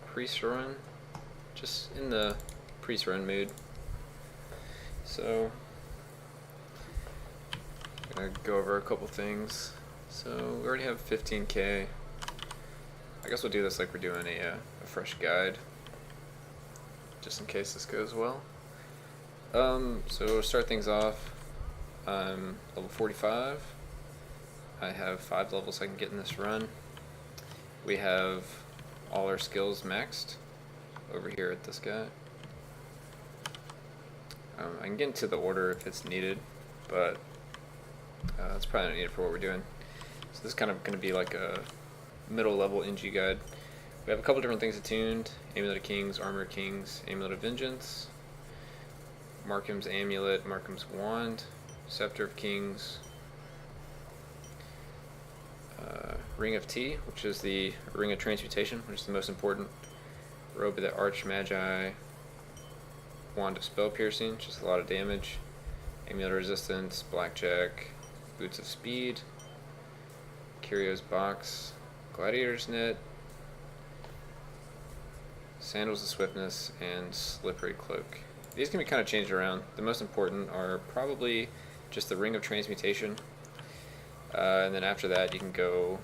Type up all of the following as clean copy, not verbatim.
priest run, just in the priest run mood. So I'm gonna go over a couple things. So we already have 15k. I guess we'll do this like we're doing a fresh guide, just in case this goes well. So we'll start things off. I'm level 45. I have 5 levels I can get in this run. We have all our skills maxed over here at this guy. I can get into the order if it's needed, but it's probably not needed for what we're doing. So this is kind of going to be like a middle level NG guide. We have a couple different things attuned: Amulet of Kings, Armor of Kings, Amulet of Vengeance, Markham's Amulet, Markham's Wand, Scepter of Kings, Ring of Tea, which is the Ring of Transmutation, which is the most important, Robe of the Arch Magi, Wand of Spell Piercing, just a lot of damage, Amulet of Resistance, Blackjack, Boots of Speed, Curio's Box, Gladiator's Net, Sandals of Swiftness, and Slippery Cloak. These can be kind of changed around. The most important are probably just the Ring of Transmutation, and then after that you can go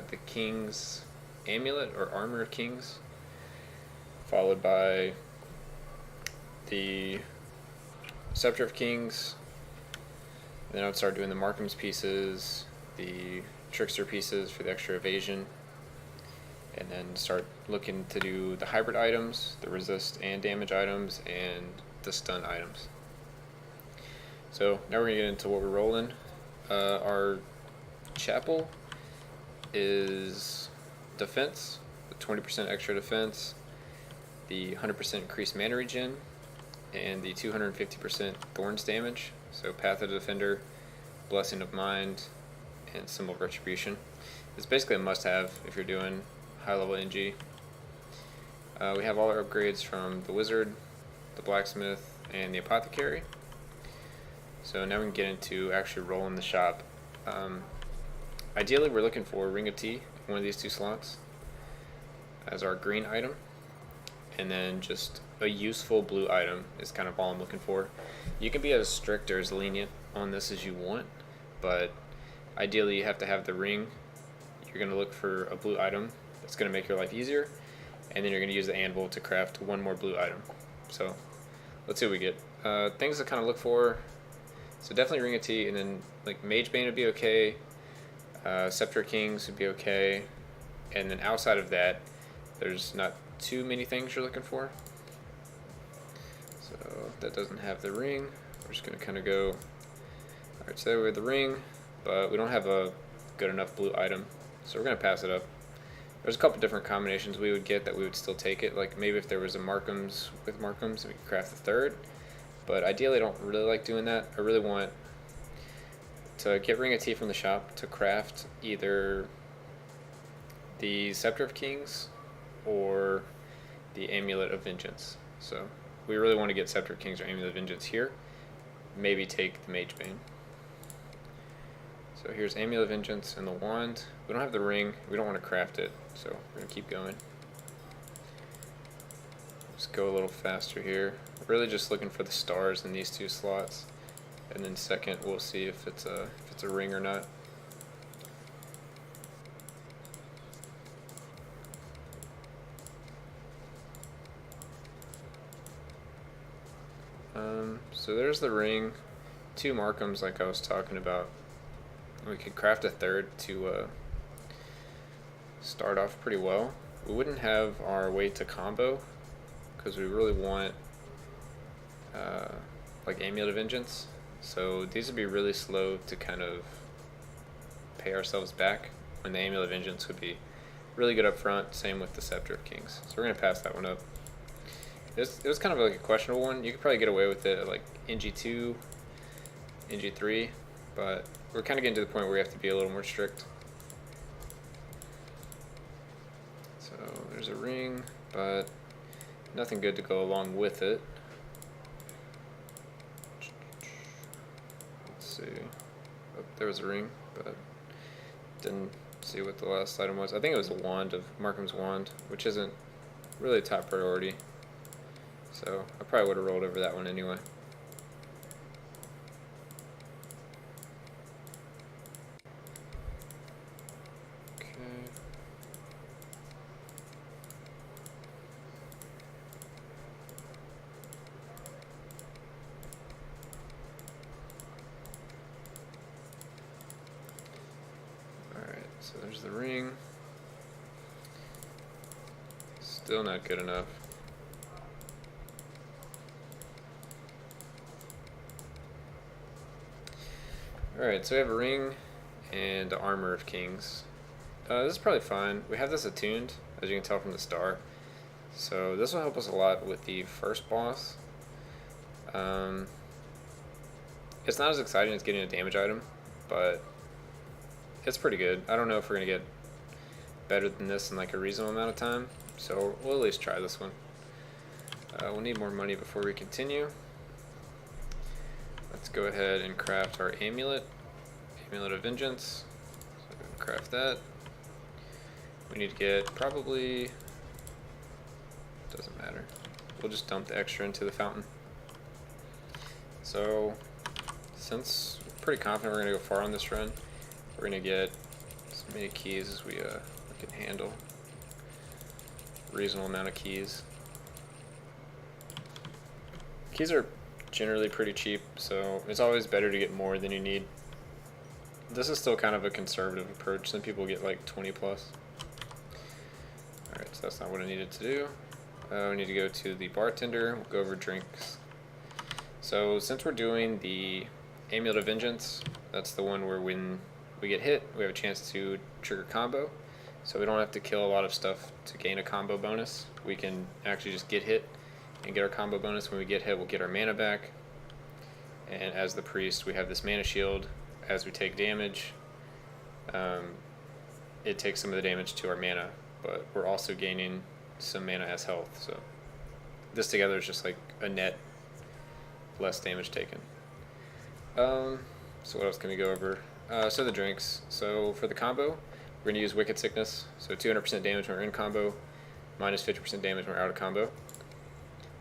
the King's Amulet or Armor of Kings, followed by the Scepter of Kings. And then I would start doing the Markham's pieces, the Trickster pieces for the extra evasion, and then start looking to do the hybrid items, the resist and damage items, and the stun items. So now we're going to get into what we're rolling. Our chapel is defense, the 20% extra defense, the 100% increased mana regen, and the 250% thorns damage. So Path of the Defender, Blessing of Mind, and Symbol of Retribution. It's basically a must-have if you're doing high-level NG. We have all our upgrades from the Wizard, the Blacksmith, and the Apothecary. So now we can get into actually rolling the shop. Ideally, we're looking for Ring of Tea, one of these 2 slots, as our green item, and then just a useful blue item is kind of all I'm looking for. You can be as strict or as lenient on this as you want, but ideally you have to have the ring. You're going to look for a blue item that's going to make your life easier, and then you're going to use the anvil to craft one more blue item. So let's see what we get. Things to kind of look for: so definitely Ring of Tea, and then like Mage Bane would be okay, Scepter of Kings would be okay, and then outside of that there's not too many things you're looking for. So that doesn't have the ring. We're just going to kind of go, alright, so we have the ring, but we don't have a good enough blue item, so we're going to pass it up. There's a couple different combinations we would get that we would still take it, like maybe if there was a Markham's with Markham's, we could craft the third, but ideally I don't really like doing that. I really want to get Ring of Tea from the shop to craft either the Scepter of Kings or the Amulet of Vengeance. So we really want to get Scepter of Kings or Amulet of Vengeance here. Maybe take the Mage Bane. So here's Amulet of Vengeance and the wand. We don't have the ring. We don't want to craft it, so we're going to keep going. Just go a little faster here. Really just looking for the stars in these 2 slots, and then second we'll see if it's a ring or not. So there's the ring, 2 Markhams like I was talking about. We could craft a third to start off pretty well. We wouldn't have our way to combo because we really want like Amulet of Vengeance. So these would be really slow to kind of pay ourselves back, when the Amulet of Vengeance would be really good up front. Same with the Scepter of Kings. So we're going to pass that one up. It was kind of like a questionable one. You could probably get away with it at like NG2, NG3, but we're kind of getting to the point where we have to be a little more strict. So there's a ring, but nothing good to go along with it. Let's see. Oh, there was a ring, but didn't see what the last item was. I think it was a wand of Markham's wand, which isn't really a top priority. So I probably would have rolled over that one anyway. So there's the ring. Still not good enough. Alright, so we have a ring and the armor of kings. This is probably fine. We have this attuned, as you can tell from the star. So this will help us a lot with the first boss. It's not as exciting as getting a damage item, but it's pretty good. I don't know if we're going to get better than this in like a reasonable amount of time, so we'll at least try this one. We'll need more money before we continue. Let's go ahead and craft our amulet. Amulet of Vengeance. So we're going to craft that. We need to get probably... doesn't matter. We'll just dump the extra into the fountain. So, since we're pretty confident we're going to go far on this run, we're going to get as many keys as we can handle. Reasonable amount of keys. Keys are generally pretty cheap, so it's always better to get more than you need. This is still kind of a conservative approach. Some people get like 20 plus. Alright, so that's not what I needed to do. We need to go to the bartender. We'll go over drinks. So since we're doing the Amulet of Vengeance, that's the one where when we get hit, we have a chance to trigger combo. So we don't have to kill a lot of stuff to gain a combo bonus. We can actually just get hit and get our combo bonus. When we get hit, we'll get our mana back. And as the priest, we have this mana shield. As we take damage, it takes some of the damage to our mana, but we're also gaining some mana as health. So this together is just like a net less damage taken. So what else can we go over? So the drinks. So for the combo, we're going to use Wicked Sickness. So 200% damage when we're in combo, minus 50% damage when we're out of combo.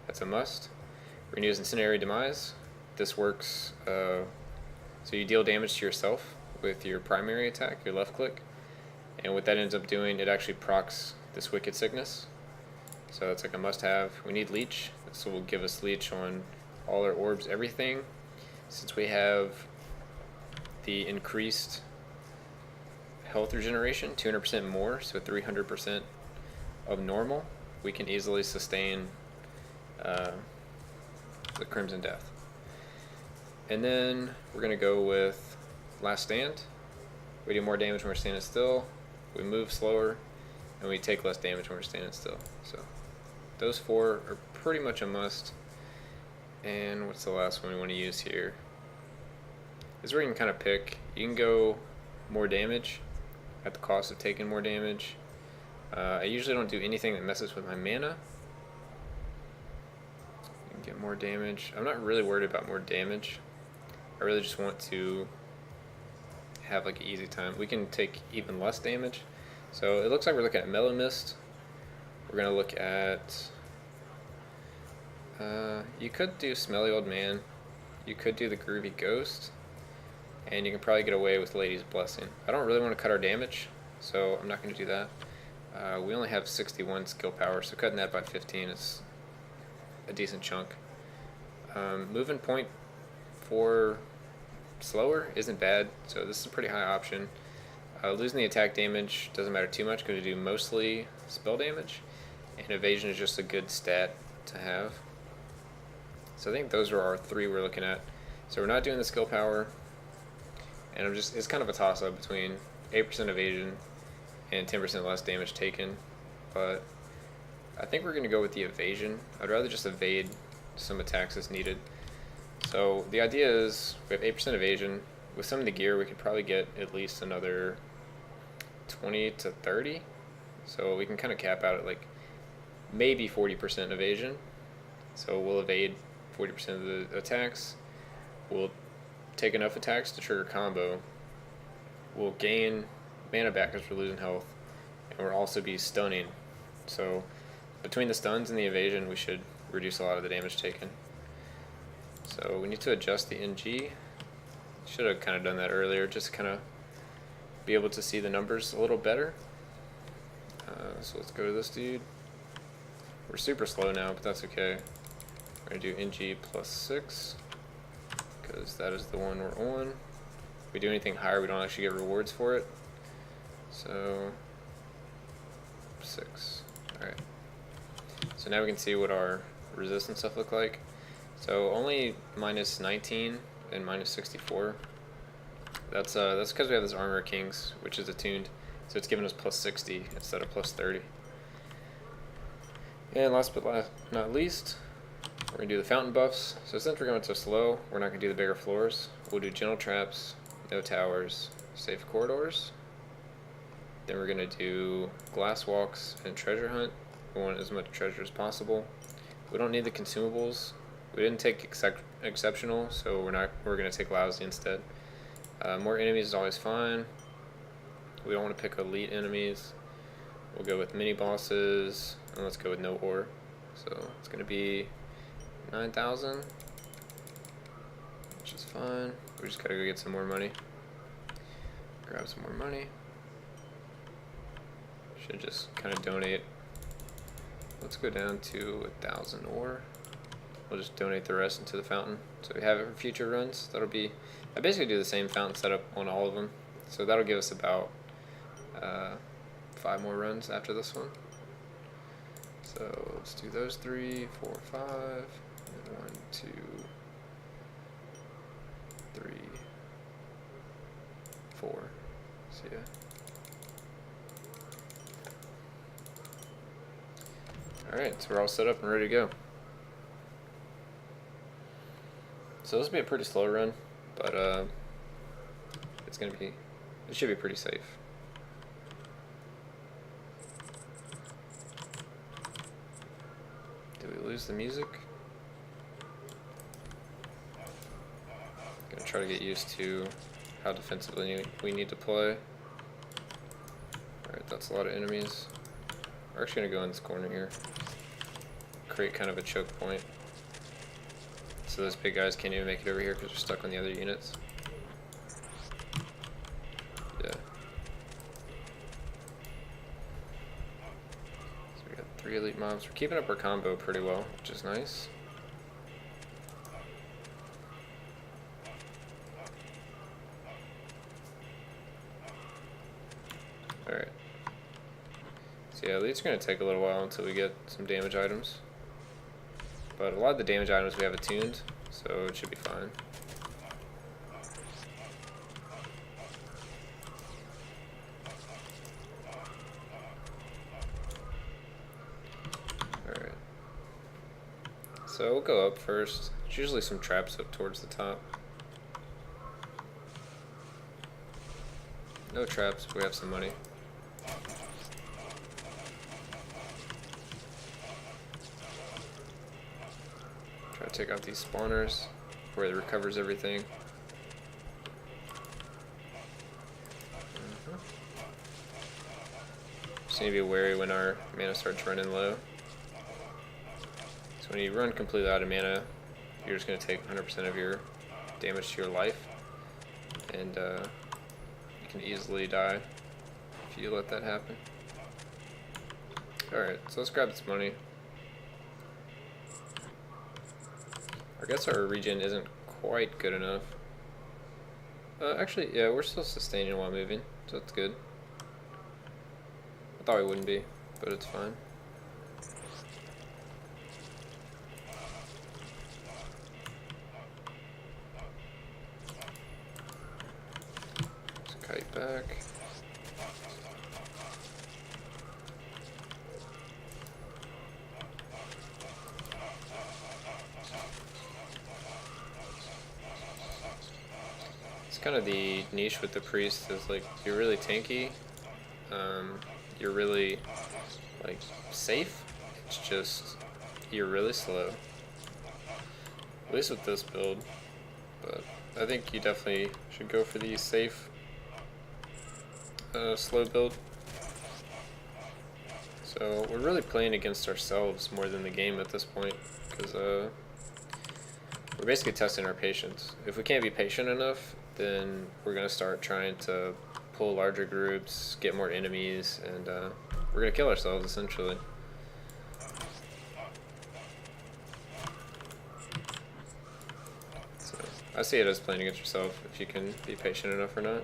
That's a must. We're going to use Incendiary Demise. This works, so you deal damage to yourself with your primary attack, your left click. And what that ends up doing, it actually procs this Wicked Sickness. So that's like a must have. We need Leech. This will give us Leech on all our orbs, everything. Since we have the increased health regeneration, 200% more, so 300% of normal, we can easily sustain the Crimson Death. And then we're going to go with Last Stand. We do more damage when we're standing still, we move slower, and we take less damage when we're standing still. So those four are pretty much a must. And what's the last one we want to use here? This is where you can kind of pick. You can go more damage at the cost of taking more damage. I usually don't do anything that messes with my mana. You can get more damage. I'm not really worried about more damage. I really just want to have like an easy time. We can take even less damage. So it looks like we're looking at Mellow Mist. We're going to look at... you could do Smelly Old Man. You could do the Groovy Ghost. And you can probably get away with Lady's Blessing. I don't really want to cut our damage, so I'm not going to do that. We only have 61 skill power, so cutting that by 15 is a decent chunk. Moving point for slower isn't bad, so this is a pretty high option. Losing the attack damage doesn't matter too much because we do mostly spell damage, and evasion is just a good stat to have. So I think those are our three we're looking at. So we're not doing the skill power, and it's kind of a toss-up between 8% evasion and 10% less damage taken, but I think we're going to go with the evasion. I'd rather just evade some attacks as needed. So the idea is we have 8% evasion. With some of the gear, we could probably get at least another 20 to 30. So we can kind of cap out at like maybe 40% evasion. So we'll evade 40% of the attacks. We'll take enough attacks to trigger combo. We'll gain mana back because we're losing health, and we'll also be stunning. So between the stuns and the evasion, we should reduce a lot of the damage taken. So we need to adjust the NG. Should have kind of done that earlier, just kind of be able to see the numbers a little better. So let's go to this dude. We're super slow now, but that's okay. We're going to do NG+6 because that is the one we're on. If we do anything higher, we don't actually get rewards for it. So 6. Alright. So now we can see what our resistance stuff look like. So only -19 and -64. That's because we have this Armor Kings, which is attuned, so it's giving us +60 instead of +30. And last but not least, we're gonna do the fountain buffs. So since we're going so slow, we're not gonna do the bigger floors. We'll do gentle traps, no towers, safe corridors. Then we're gonna do glass walks and treasure hunt. We want as much treasure as possible. We don't need the consumables. We didn't take exceptional, so we're gonna take lousy instead. More enemies is always fine. We don't want to pick elite enemies. We'll go with mini bosses, and let's go with no ore. So it's gonna be 9,000, which is fine. We just gotta go get some more money. Grab some more money. Should just kind of donate. Let's go down to 1,000 ore. We'll just donate the rest into the fountain, so we have it for future runs. That'll be, I basically do the same fountain setup on all of them, so that'll give us about 5 more runs after this one. So let's do those 3, 4, 5, and 1, 2, 3, 4. See ya. Alright, so we're all set up and ready to go. So this will be a pretty slow run, but it should be pretty safe. Did we lose the music? Gonna try to get used to how defensively we need to play. Alright, that's a lot of enemies. We're actually gonna go in this corner here. Create kind of a choke point. So those big guys can't even make it over here because they're stuck on the other units. Yeah. So we got 3 elite mobs. We're keeping up our combo pretty well, which is nice. Alright. So yeah, elites are going to take a little while until we get some damage items. But a lot of the damage items we have attuned, so it should be fine. Alright. So we'll go up first. There's usually some traps up towards the top. No traps, we have some money. Try to take out these spawners where it recovers everything. Just need to be wary when our mana starts running low. So when you run completely out of mana, you're just going to take 100% of your damage to your life, and you can easily die if you let that happen. Alright, so let's grab this money. I guess our regen isn't quite good enough. Actually, yeah, we're still sustaining while moving, so that's good. I thought we wouldn't be, but it's fine. Let's kite back. Kind of the niche with the priest is like you're really tanky, you're really like safe, it's just you're really slow, at least with this build. But I think you definitely should go for the safe slow build. So we're really playing against ourselves more than the game at this point, because we're basically testing our patience. If we can't be patient enough, then we're going to start trying to pull larger groups, get more enemies, and we're going to kill ourselves essentially. So I see it as playing against yourself, if you can be patient enough or not.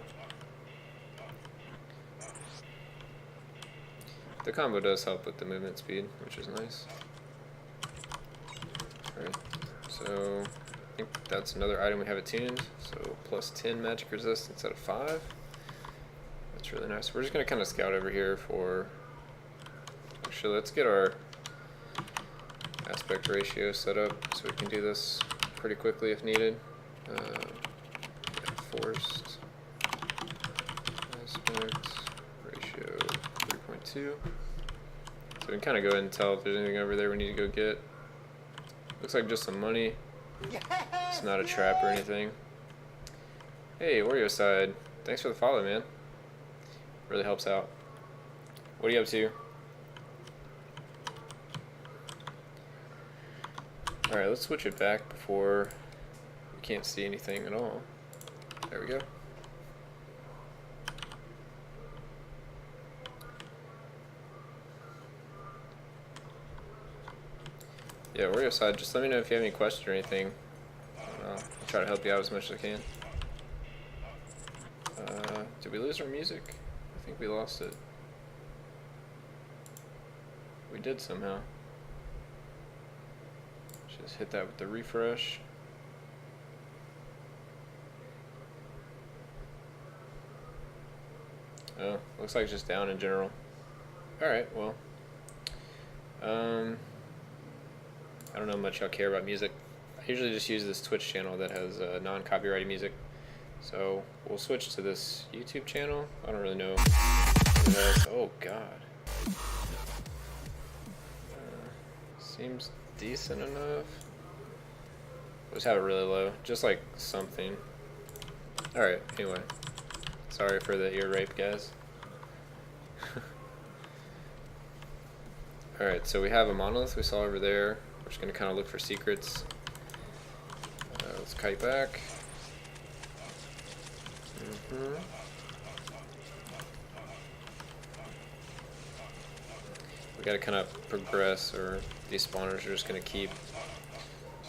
The combo does help with the movement speed, which is nice. Alright, so I think that's another item we have attuned. So plus 10 magic resist instead of 5. That's really nice. We're just going to kind of scout over here for... Actually, let's get our aspect ratio set up so we can do this pretty quickly if needed. Forced aspect ratio 3.2. So we can kind of go ahead and tell if there's anything over there we need to go get. Looks like just some money. It's not a trap or anything. Hey, Oreo Side. Thanks for the follow, man. Really helps out. What are you up to? Alright, let's switch it back before we can't see anything at all. There we go. Yeah, Oreo Side, just let me know if you have any questions or anything. I'll try to help you out as much as I can. Did we lose our music? I think we lost it. We did somehow. Just hit that with the refresh. Oh, looks like it's just down in general. Alright, well. I don't know much how I care about music. I usually just use this Twitch channel that has non-copyrighted music. So we'll switch to this YouTube channel. I don't really know. Oh god. Seems decent enough. Let's have it really low, just like something. Alright, anyway. Sorry for the ear rape, guys. Alright, so we have a monolith we saw over there. We're just going to kind of look for secrets. Let's kite back. We got to kind of progress, or these spawners are just going to keep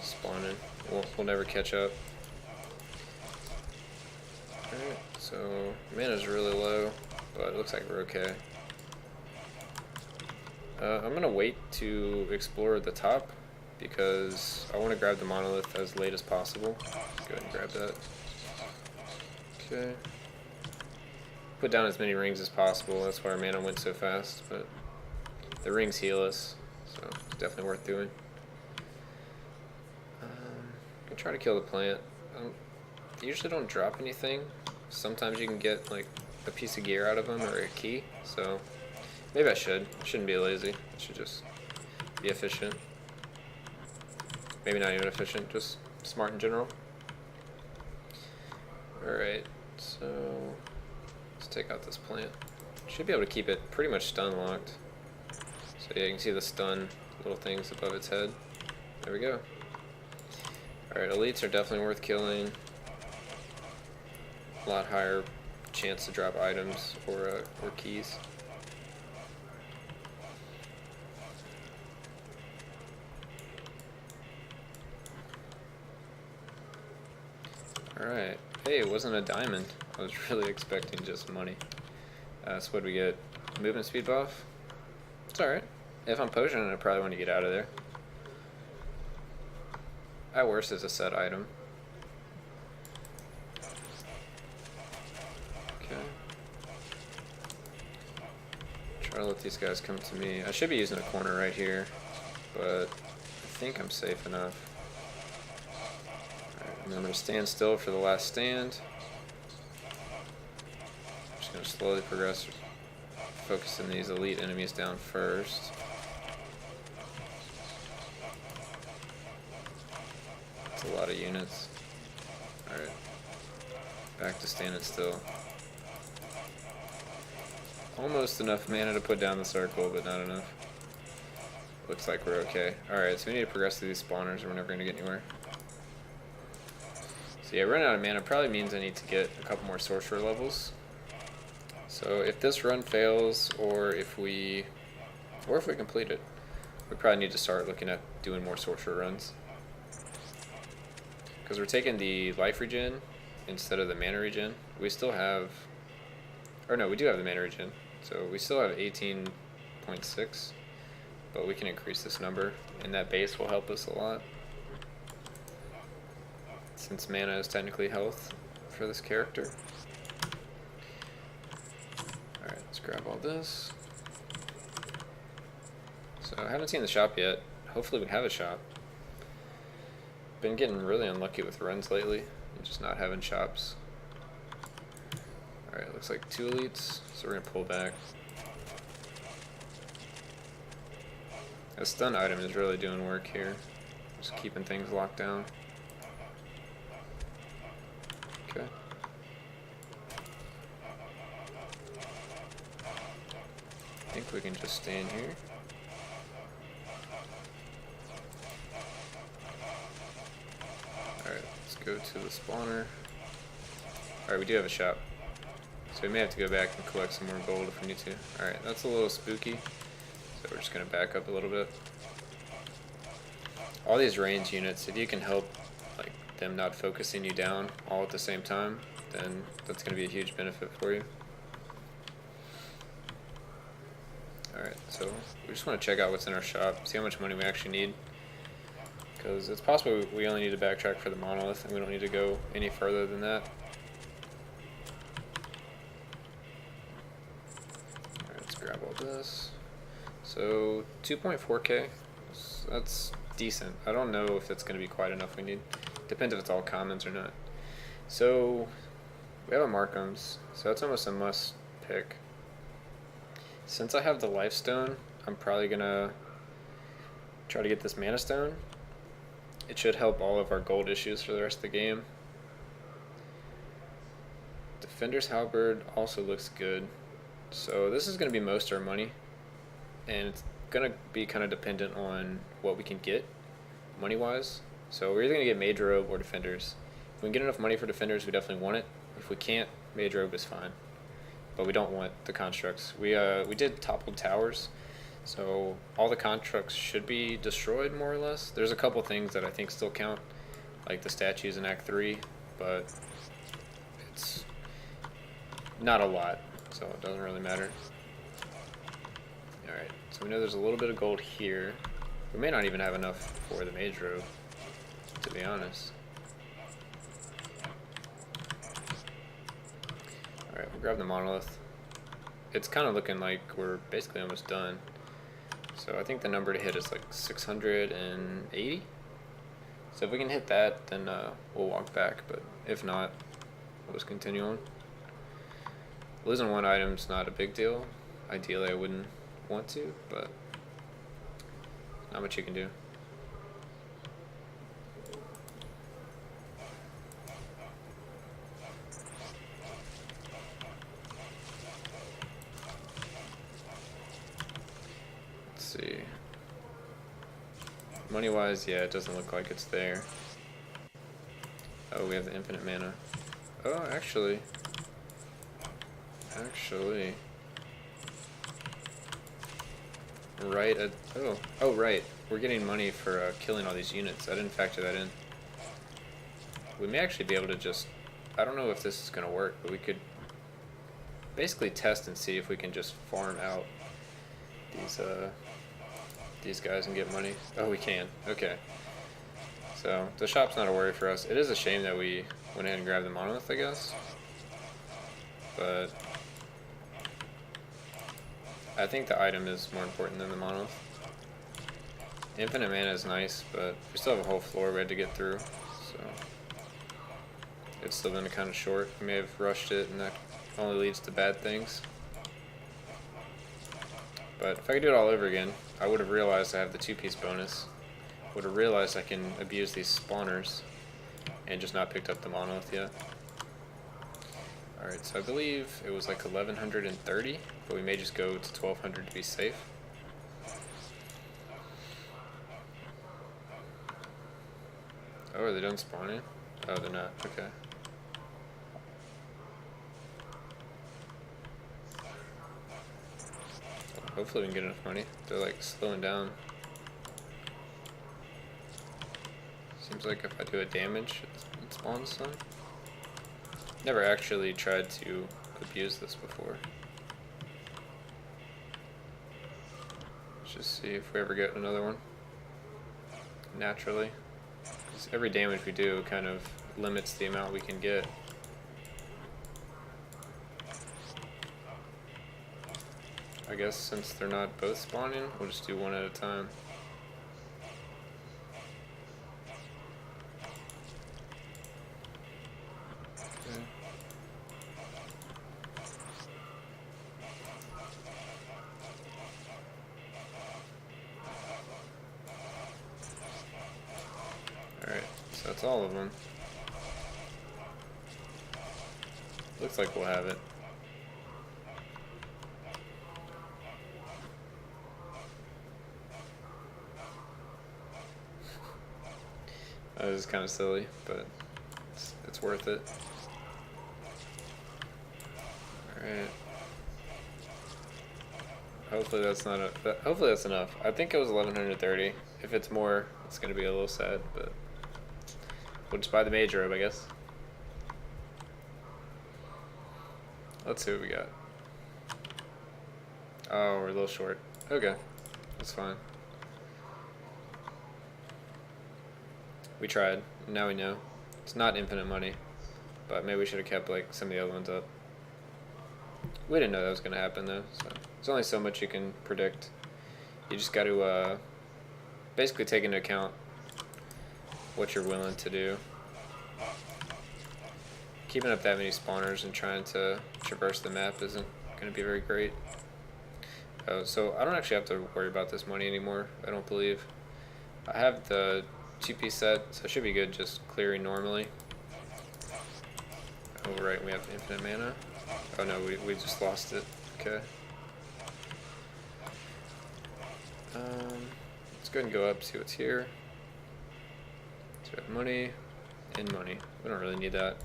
spawning. We'll never catch up. Alright, so mana's really low, but it looks like we're okay. I'm going to wait to explore the top because I want to grab the monolith as late as possible. Go ahead and grab that. Okay. Put down as many rings as possible, that's why our mana went so fast, but the rings heal us, so it's definitely worth doing. I'm gonna try to kill the plant. I usually don't drop anything. Sometimes you can get like a piece of gear out of them or a key, so maybe I shouldn't be lazy. I should just be efficient. Maybe not even efficient, just smart in general. Alright, so let's take out this plant. Should be able to keep it pretty much stun locked. So yeah, you can see the stun little things above its head. There we go. Alright, elites are definitely worth killing. A lot higher chance to drop items or keys. Alright. Hey, it wasn't a diamond. I was really expecting just money. So what do we get? Movement speed buff? It's alright. If I'm potioning, I probably want to get out of there. At worst, it's a set item. Okay. Try to let these guys come to me. I should be using a corner right here, but I think I'm safe enough. And I'm going to stand still for the last stand. I'm just going to slowly progress, focusing these elite enemies down first. That's a lot of units. Alright. Back to standing still. Almost enough mana to put down the circle, but not enough. Looks like we're okay. Alright, so we need to progress through these spawners or we're never going to get anywhere. So yeah, running out of mana probably means I need to get a couple more sorcerer levels. So if this run fails, or if we complete it, we probably need to start looking at doing more sorcerer runs. Because we're taking the life regen instead of the mana regen. We still have, or no, we do have the mana regen. So we still have 18.6, but we can increase this number, and that base will help us a lot. Since mana is technically health for this character. Alright, let's grab all this. So I haven't seen the shop yet. Hopefully we have a shop. Been getting really unlucky with runs lately and just not having shops. Alright, looks like 2 elites, so we're gonna pull back. A stun item is really doing work here. Just keeping things locked down. Okay. I think we can just stay in here. Alright, let's go to the spawner. Alright, we do have a shop. So we may have to go back and collect some more gold if we need to. Alright, that's a little spooky. So we're just going to back up a little bit. All these range units, if you can help like them not focusing you down all at the same time, then that's going to be a huge benefit for you. Alright, so we just want to check out what's in our shop, see how much money we actually need. Because it's possible we only need to backtrack for the monolith and we don't need to go any further than that. Alright, let's grab all this. So 2.4k, that's decent. I don't know if that's going to be quite enough we need. Depends if it's all commons or not. So we have a Markham's, so that's almost a must pick. Since I have the life stone, I'm probably going to try to get this mana stone. It should help all of our gold issues for the rest of the game. Defender's Halberd also looks good. So this is going to be most of our money. And it's going to be kind of dependent on what we can get money-wise. So we're either going to get Mage Robe or Defenders. If we can get enough money for Defenders, we definitely want it. If we can't, Mage Robe is fine. But we don't want the constructs. We did toppled towers. So all the constructs should be destroyed, more or less. There's a couple things that I think still count, like the statues in Act 3, but it's not a lot, so it doesn't really matter. Alright, so we know there's a little bit of gold here. We may not even have enough for the Mage Robe, to be honest. Alright, we'll grab the monolith. It's kind of looking like we're basically almost done. So I think the number to hit is like 680. So if we can hit that, then we'll walk back. But if not, we'll just continue on. Losing one item's not a big deal. Ideally, I wouldn't want to, but not much you can do. See. Money wise, yeah, it doesn't look like it's there. Oh, we have the infinite mana. Oh, actually. Right at, oh right. We're getting money for killing all these units. I didn't factor that in. We may actually be able to just, I don't know if this is going to work, but we could basically test and see if we can just farm out these guys and get money. Oh, we can. Okay. So the shop's not a worry for us. It is a shame that we went ahead and grabbed the monolith, I guess. But I think the item is more important than the monolith. Infinite mana is nice, but we still have a whole floor we had to get through. So it's still been kind of short. We may have rushed it, and that only leads to bad things. But if I could do it all over again, I would have realized I have the 2-piece bonus. Would have realized I can abuse these spawners and just not picked up the monolith yet. Alright, so I believe it was like 1130, but we may just go to 1200 to be safe. Oh, are they done spawning? Oh, they're not. Okay. Hopefully we can get enough money. They're like slowing down. Seems like if I do a damage, it spawns some. Never actually tried to abuse this before. Let's just see if we ever get another one. Naturally. 'Cause every damage we do kind of limits the amount we can get. I guess since they're not both spawning, we'll just do one at a time. Okay. Alright, so that's all of them. Looks like we'll have it. That is kind of silly, but it's worth it. Alright. Hopefully that's not hopefully that's enough. I think it was 1130. If it's more, it's gonna be a little sad, but we'll just buy the mage robe, I guess. Let's see what we got. Oh, we're a little short. Okay, that's fine. We tried. Now we know. It's not infinite money, but maybe we should have kept like some of the other ones up. We didn't know that was going to happen though, so there's only so much you can predict. You just got to basically take into account what you're willing to do. Keeping up that many spawners and trying to traverse the map isn't going to be very great. So I don't actually have to worry about this money anymore, I don't believe. I have the 2-piece set, so it should be good just clearing normally. Oh right, we have infinite mana. Oh no, we just lost it. Okay. Let's go ahead and go up, see what's here. So we have money and money. We don't really need that.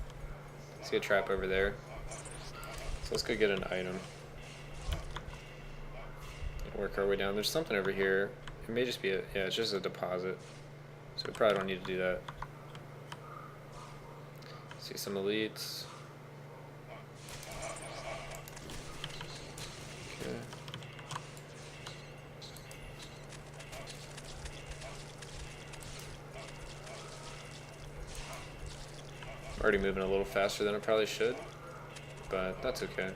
See a trap over there. So let's go get an item. And work our way down. There's something over here. It may just be a, yeah, it's just a deposit. So we probably don't need to do that. See some elites. Okay. I'm already moving a little faster than I probably should, but that's okay.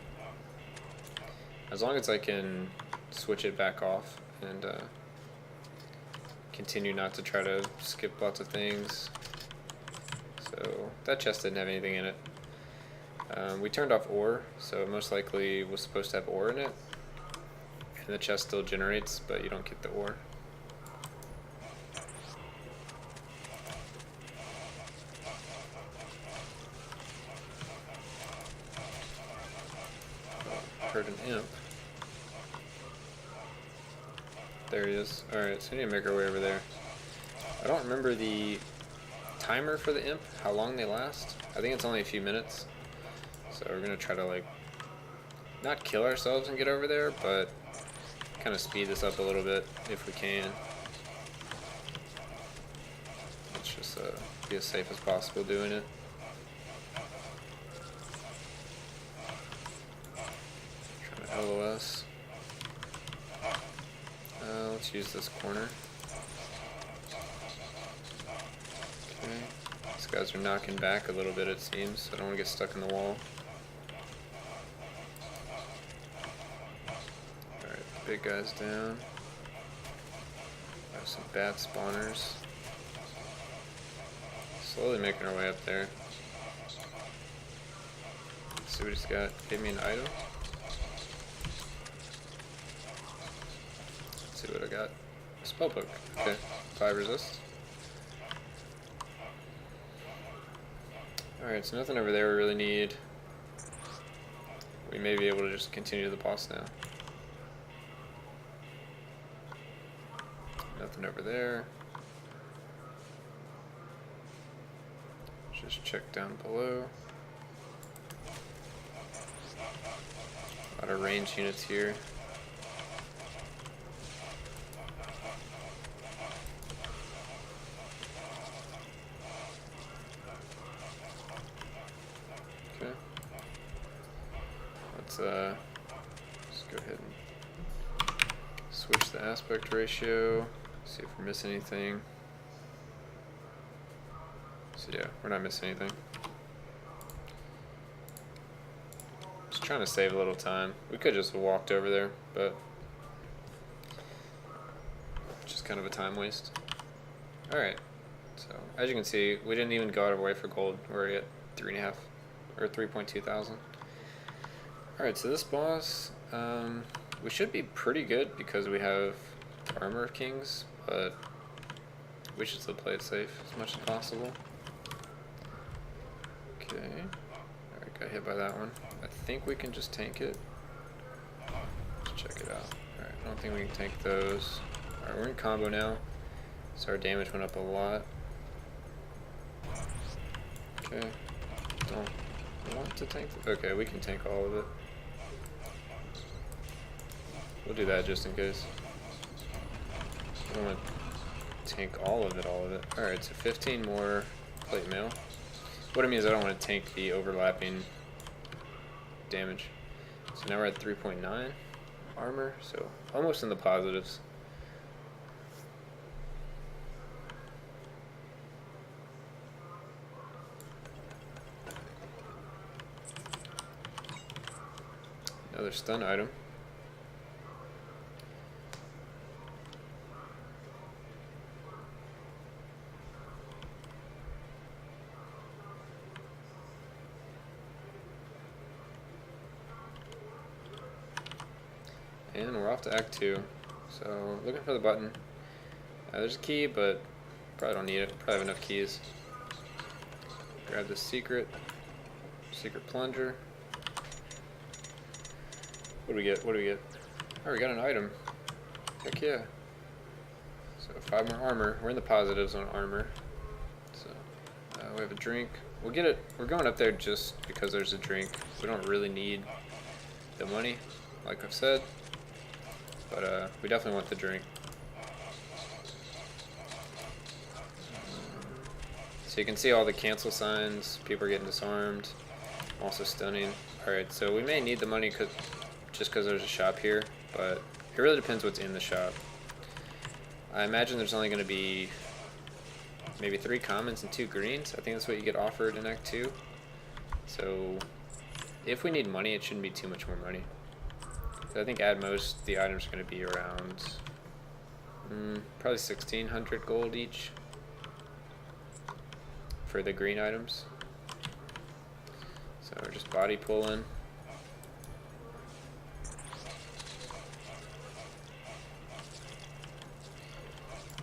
As long as I can switch it back off and continue not to try to skip lots of things. So that chest didn't have anything in it. We turned off ore, so it most likely was supposed to have ore in it. And the chest still generates, but you don't get the ore. Oh, heard an imp. There he is. Alright, so we need to make our way over there. I don't remember the timer for the imp, how long they last. I think it's only a few minutes. So we're going to try to, like, not kill ourselves and get over there, but kind of speed this up a little bit if we can. Let's just be as safe as possible doing it. Trying to LOS. Let's use this corner. Okay. These guys are knocking back a little bit, it seems, so I don't want to get stuck in the wall. Alright, the big guy's down. Have some bad spawners. Slowly making our way up there. Let's see what he's got. Gave me an item. See what I got. Spellbook. Okay. 5 resist. Alright, so nothing over there we really need. we may be able to just continue the boss now. Nothing over there. Just check down below. A lot of range units here. Okay. Let's go ahead and switch the aspect ratio. See if we're missing anything. So yeah, we're not missing anything. Just trying to save a little time. We could just have walked over there, but just kind of a time waste. Alright, so as you can see, we didn't even go out of our way for gold. We're already at 3.5 or 3.2 thousand. Alright, so this boss, we should be pretty good because we have Armor of Kings, but we should still play it safe as much as possible. Okay, alright, got hit by that one. I think we can just tank it. Let's check it out. Alright, I don't think we can tank those. Alright, we're in combo now, so our damage went up a lot. Okay, don't want to tank. Okay, we can tank all of it. We'll do that just in case. I don't want to tank all of it, Alright, so 15 more plate mail. What it means is I don't want to tank the overlapping damage. So now we're at 3.9 armor, so almost in the positives. Another stun item. And we're off to Act 2. So, looking for the button. There's a key, but probably don't need it. Probably have enough keys. Grab the secret plunger. What do we get? What do we get? Oh, we got an item. Heck yeah. So 5 more armor. We're in the positives on armor. So we have a drink. We'll get it. We're going up there just because there's a drink. We don't really need the money, like I've said. But we definitely want the drink. So you can see all the cancel signs. People are getting disarmed. Also stunning. Alright, so we may need the money just because there's a shop here, but it really depends what's in the shop. I imagine there's only going to be maybe 3 commons and 2 greens. I think that's what you get offered in Act 2. So if we need money, it shouldn't be too much more money. So I think at most the items are going to be around probably 1,600 gold each for the green items. So we're just body pulling.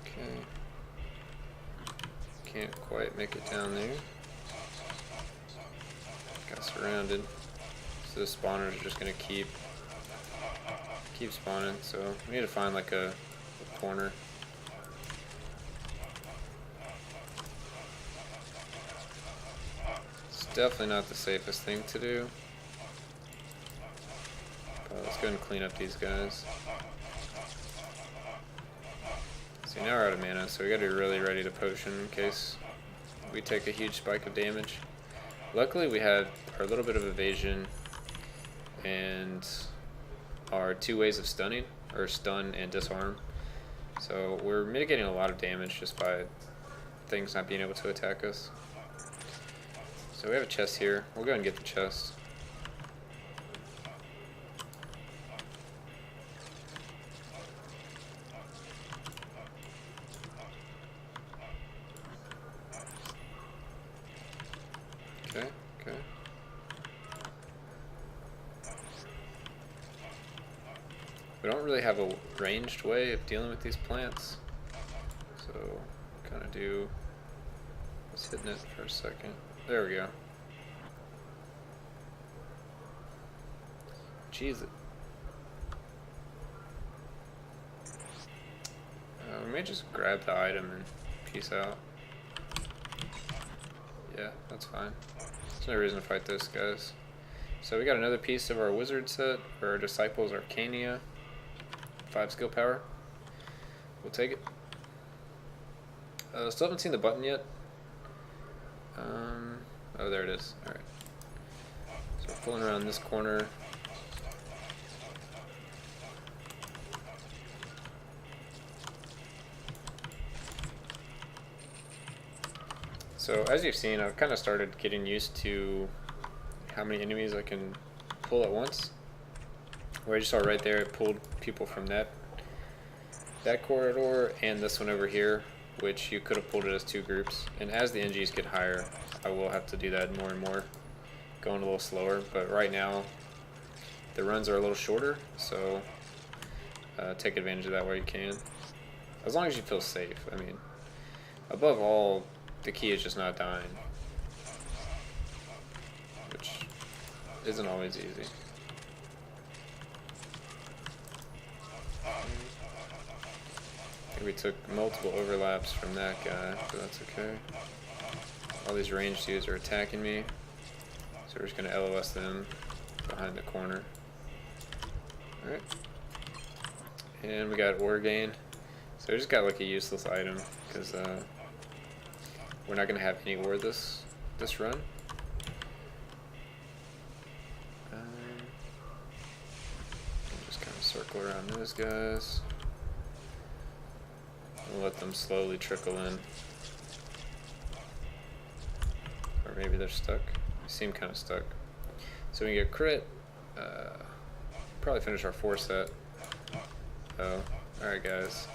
Okay. Can't quite make it down there. Got surrounded. So the spawners are just going to keep spawning, so we need to find like a corner. It's definitely not the safest thing to do. But let's go ahead and clean up these guys. See, now we're out of mana, so we gotta be really ready to potion in case we take a huge spike of damage. Luckily we had our little bit of evasion and our 2 ways of stunning, or stun and disarm. So we're mitigating a lot of damage just by things not being able to attack us. So we have a chest here. We'll go and get the chest. Okay, okay. We don't really have a ranged way of dealing with these plants, so kind of do, just hitting it for a second. There we go. cheese it. We may just grab the item and peace out. Yeah, that's fine. There's no reason to fight those guys. So we got another piece of our wizard set, or our Disciples Arcania. 5 skill power. We'll take it. Still haven't seen the button yet. Oh, there it is. Alright. So we're pulling around this corner. So as you've seen, I've kind of started getting used to how many enemies I can pull at once. Where you saw right there, it pulled people from that corridor and this one over here, which you could have pulled it as 2 groups. And as the NGs get higher, I will have to do that more and more, going a little slower. But right now, the runs are a little shorter, so take advantage of that while you can. As long as you feel safe. I mean, above all, the key is just not dying, which isn't always easy. I think we took multiple overlaps from that guy, but that's okay. All these ranged dudes are attacking me, so we're just going to LOS them behind the corner. Alright. And we got Orgain. So we just got like a useless item, because we're not going to have any ore this run. Just kind of circle around those guys. We'll let them slowly trickle in. Or maybe they're stuck. They seem kind of stuck. So we get crit. Probably finish our 4 set. Oh, alright guys.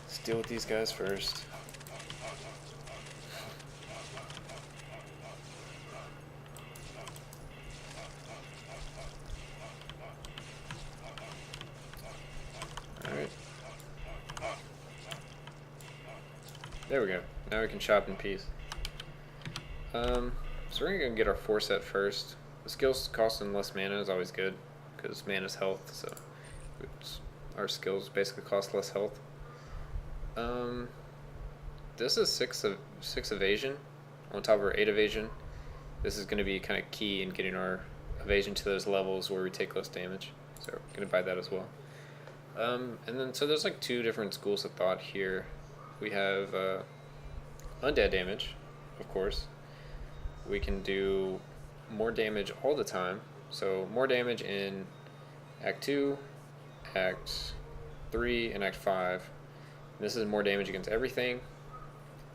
Let's deal with these guys first. Alright. There we go. Now we can chop in peace. So we're gonna get our 4 set first. The skills costing less mana is always good, because mana's health, so our skills basically cost less health. This is 6 evasion on top of our 8 evasion. This is going to be kind of key in getting our evasion to those levels where we take less damage. So we're going to buy that as well. And then so there's like 2 different schools of thought here. We have undead damage, of course. We can do more damage all the time. So more damage in Act 2, Act 3, and Act 5. This is more damage against everything,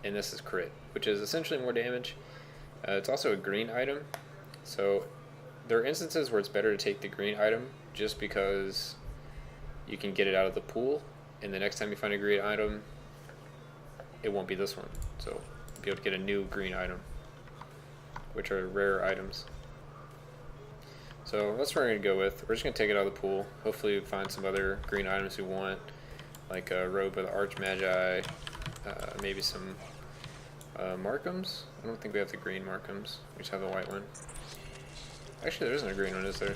and this is crit, which is essentially more damage. It's also a green item, so there are instances where it's better to take the green item just because you can get it out of the pool, and the next time you find a green item, it won't be this one. So you'll be able to get a new green item, which are rare items. So that's what we're going to go with. We're just going to take it out of the pool. Hopefully we find some other green items we want, like a Robe of the Archmagi, maybe some Markhams. I don't think we have the green Markhams. We just have the white one. Actually, there isn't a green one, is there?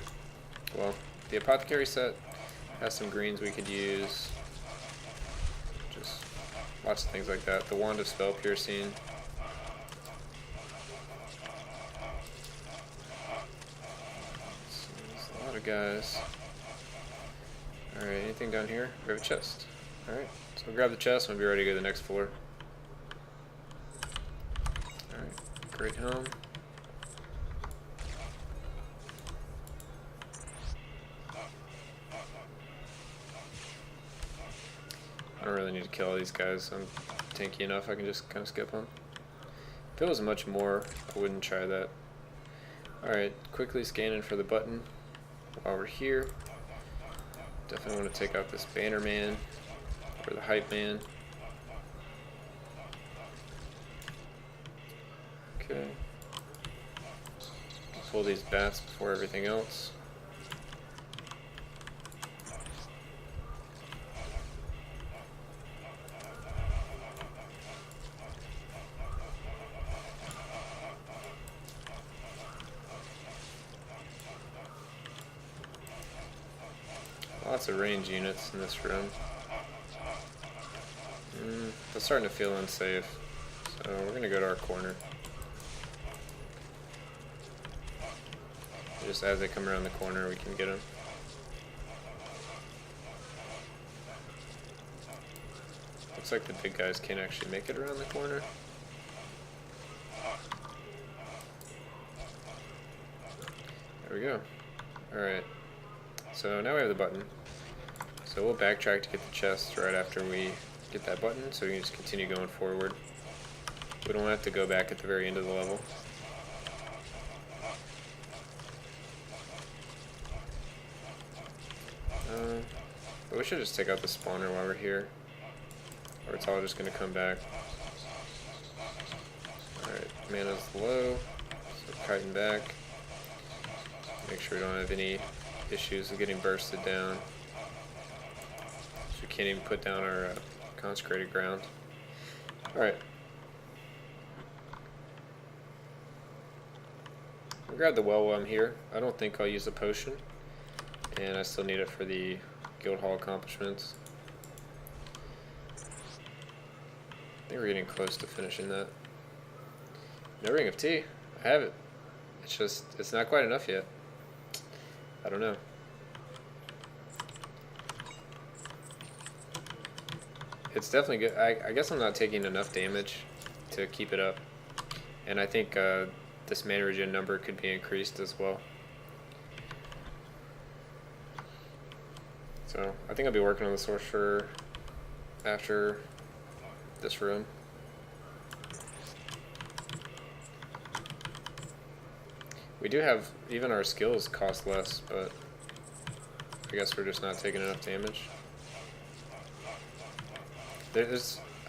Well, the Apothecary set has some greens we could use. Just lots of things like that. The Wand of Spell Piercing. There's a lot of guys. Alright, anything down here? We have a chest. Alright, so we'll grab the chest and we'll be ready to go to the next floor. Alright, great helm. I don't really need to kill all these guys. I'm tanky enough, I can just kind of skip them. If it was much more, I wouldn't try that. Alright, quickly scanning for the button while we're here. Definitely want to take out this Banner Man, or the Hype Man. Okay. Pull these bats before everything else. lots of range units in this room. It's starting to feel unsafe, so we're gonna go to our corner. Just as they come around the corner, we can get them. Looks like the big guys can't actually make it around the corner. There we go. Alright. So now we have the button. So we'll backtrack to get the chest right after we get that button, so we can just continue going forward. We don't have to go back at the very end of the level. But we should just take out the spawner while we're here, or it's all just going to come back. Alright, mana's low, so kiting back. Make sure we don't have any issues with getting bursted down. So we can't even put down our consecrated ground. Alright. I'll grab the well while I'm here. I don't think I'll use the potion, and I still need it for the guild hall accomplishments. I think we're getting close to finishing that. No ring of tea. I have it. It's just, it's not quite enough yet. I don't know. It's definitely good. I guess I'm not taking enough damage to keep it up. And I think this mana regen number could be increased as well. So I think I'll be working on the sorcerer after this room. We do have, even our skills cost less, but I guess we're just not taking enough damage.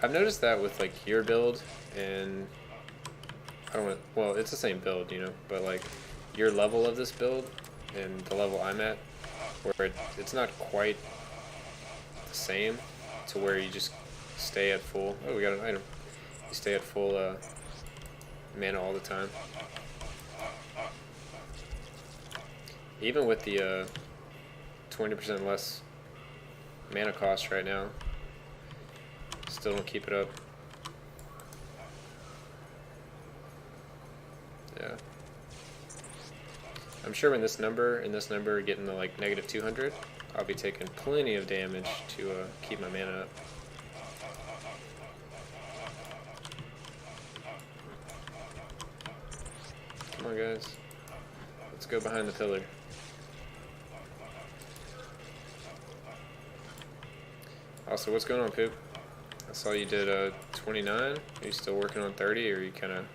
I've noticed that with like your build, and I don't want, well, it's the same build, you know, but like your level of this build and the level I'm at, where it's not quite the same to where you just stay at full. Oh, we got an item. You stay at full mana all the time. Even with the 20% less mana cost right now, still don't keep it up. Yeah. I'm sure when this number and this number get in the like negative 200, I'll be taking plenty of damage to keep my mana up. Come on, guys. Let's go behind the pillar. Also, what's going on, Poop? I saw you did 29. Are you still working on 30, or are you kind of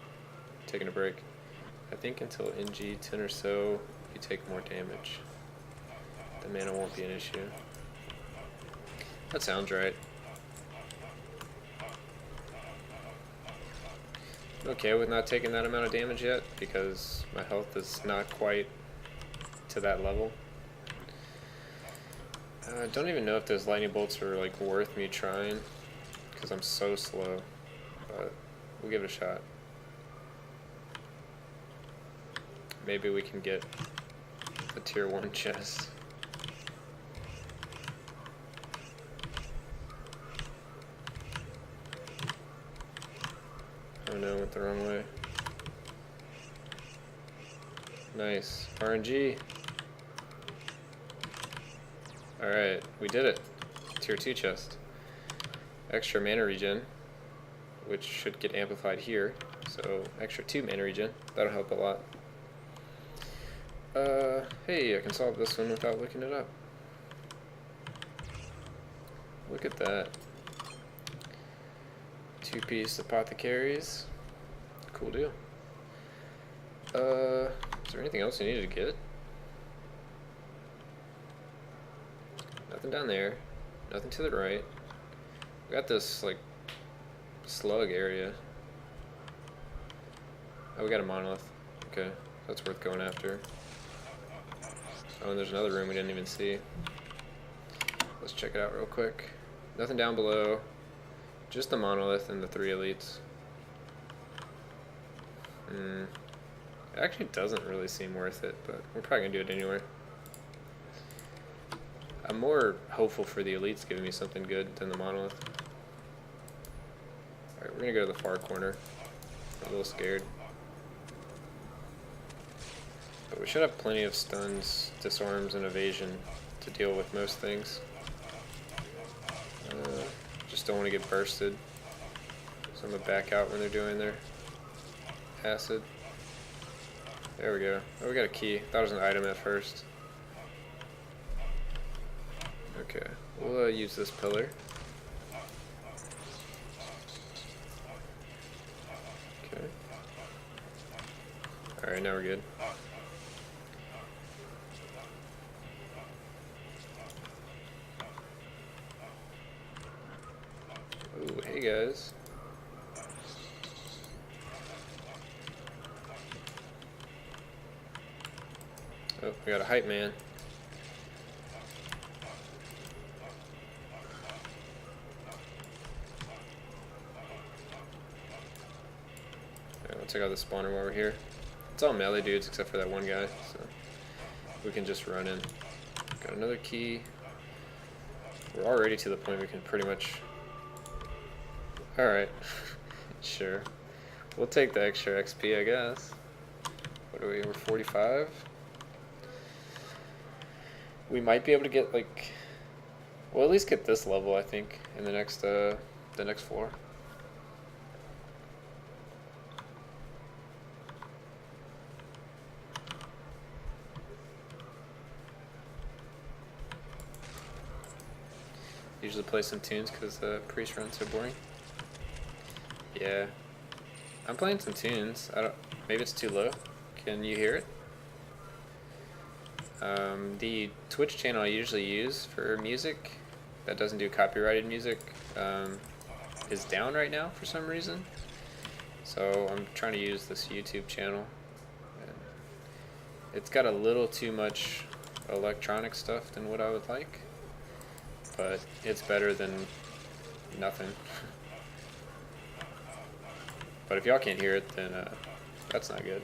taking a break? I think until NG 10 or so, you take more damage. The mana won't be an issue. That sounds right. I'm okay with not taking that amount of damage yet, because my health is not quite to that level. I don't even know if those lightning bolts are like worth me trying, because I'm so slow, but we'll give it a shot. Maybe we can get a tier 1 chest. Oh no, went the wrong way. Nice. RNG. Alright, we did it. Tier 2 chest. Extra mana regen, which should get amplified here. So, extra 2 mana regen. That'll help a lot. Hey, I can solve this one without looking it up. Look at that. 2-piece apothecaries. Cool deal. Is there anything else you needed to get? Nothing down there. Nothing to the right. We got this, like, slug area. Oh, we got a monolith. Okay, that's worth going after. Oh, and there's another room we didn't even see. Let's check it out real quick. Nothing down below. Just the monolith and the 3 elites. It actually doesn't really seem worth it, but we're probably gonna do it anyway. I'm more hopeful for the elites giving me something good than the monolith. Alright, we're gonna go to the far corner. I'm a little scared. But we should have plenty of stuns, disarms, and evasion to deal with most things. Just don't want to get bursted. So I'm gonna back out when they're doing their acid. There we go. Oh, we got a key. Thought it was an item at first. Okay, we'll use this pillar. Okay. Alright, now we're good. Ooh, hey guys. Oh, we got a hype man. Alright, let's check out the spawner while we're here. It's all melee dudes except for that one guy, so we can just run in. Got another key. We're already to the point we can pretty much... Alright, sure. We'll take the extra XP, I guess. What are we? We're 45? We might be able to get, like... We'll at least get this level, I think, in the next floor. Usually play some tunes because the priest runs so boring. Yeah, I'm playing some tunes. Maybe it's too low. Can you hear it? The Twitch channel I usually use for music that doesn't do copyrighted music is down right now for some reason. So I'm trying to use this YouTube channel. And it's got a little too much electronic stuff than what I would like, but it's better than nothing. But if y'all can't hear it, then that's not good.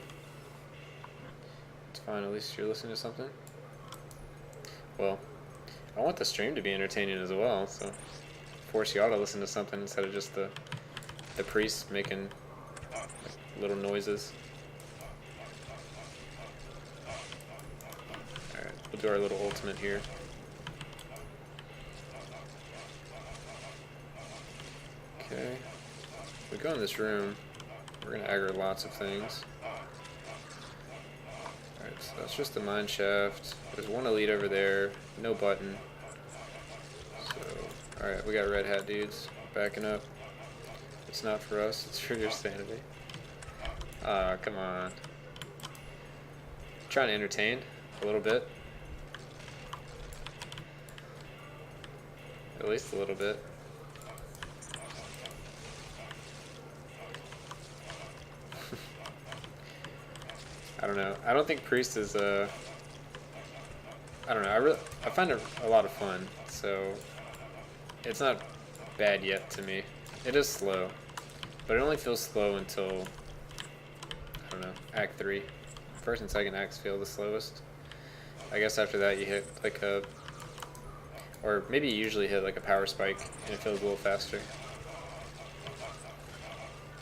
It's fine, at least you're listening to something. Well, I want the stream to be entertaining as well, so force y'all to listen to something instead of just the priest making like, little noises. Alright, we'll do our little ultimate here. Okay. We go in this room. We're gonna aggro lots of things. Alright, so that's just the mine shaft. There's one elite over there, no button. So, alright, we got red hat dudes backing up. It's not for us, it's for your sanity. Ah, come on. Trying to entertain a little bit. At least a little bit. I don't know. I don't think priest is I don't know. I find it a lot of fun. So it's not bad yet to me. It is slow, but it only feels slow until I don't know, Act 3. First and second acts feel the slowest. I guess after that you hit like or maybe you usually hit like a power spike and it feels a little faster.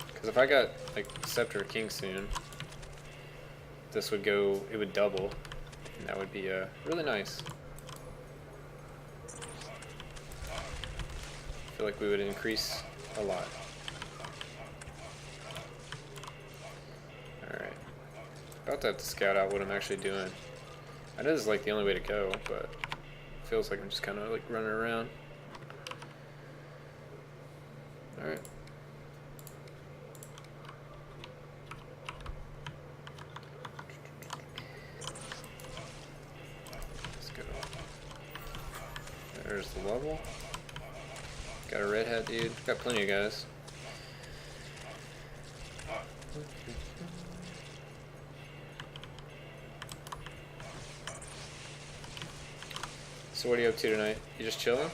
Because if I got like Scepter King soon, this would go, it would double, and that would be really nice. I feel like we would increase a lot. Alright. About to have to scout out what I'm actually doing. I know this is like the only way to go, but it feels like I'm just kind of like running around. Alright. There's the level. Got a red hat dude. Got plenty of guys. So what are you up to tonight? You just chilling?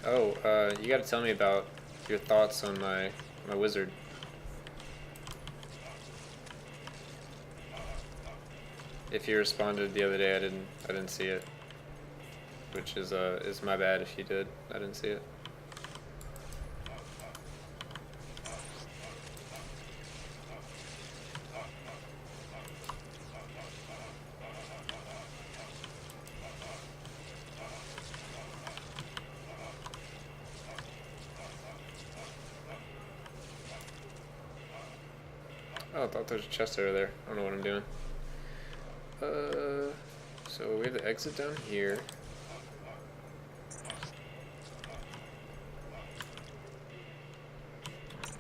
Oh, you gotta tell me about your thoughts on my my wizard. If he responded the other day, I didn't see it, which is my bad if he did. I didn't see it. Oh, I thought there was a chest over there. I don't know what I'm doing. So we have the exit down here.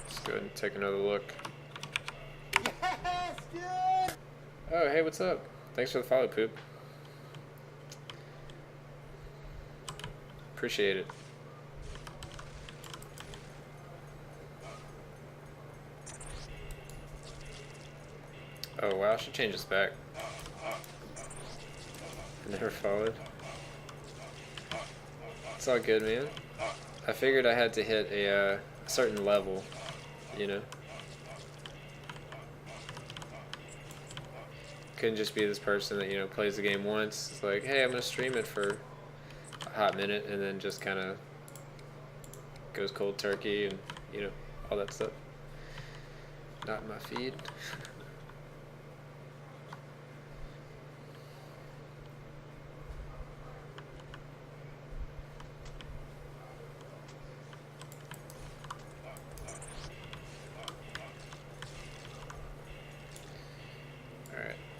Let's go ahead and take another look. Yes, dude! Oh, hey, what's up? Thanks for the follow, Poop. Appreciate it. Oh wow, I should change this back. I never followed. It's all good, man. I figured I had to hit a certain level, you know? Couldn't just be this person that, you know, plays the game once. It's like, hey, I'm gonna stream it for a hot minute, and then just kind of goes cold turkey and, you know, all that stuff. Not in my feed.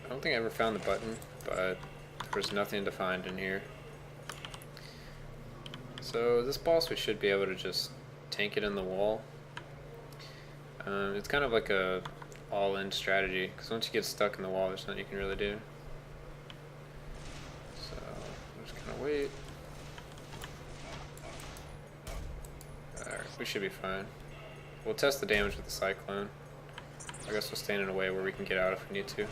I don't think I ever found the button, but there's nothing to find in here. So this boss, we should be able to just tank it in the wall. It's kind of like a all-in strategy, because once you get stuck in the wall, there's nothing you can really do. So I'm just gonna wait. Alright, we should be fine. We'll test the damage with the cyclone. I guess we'll stand in a way where we can get out if we need to.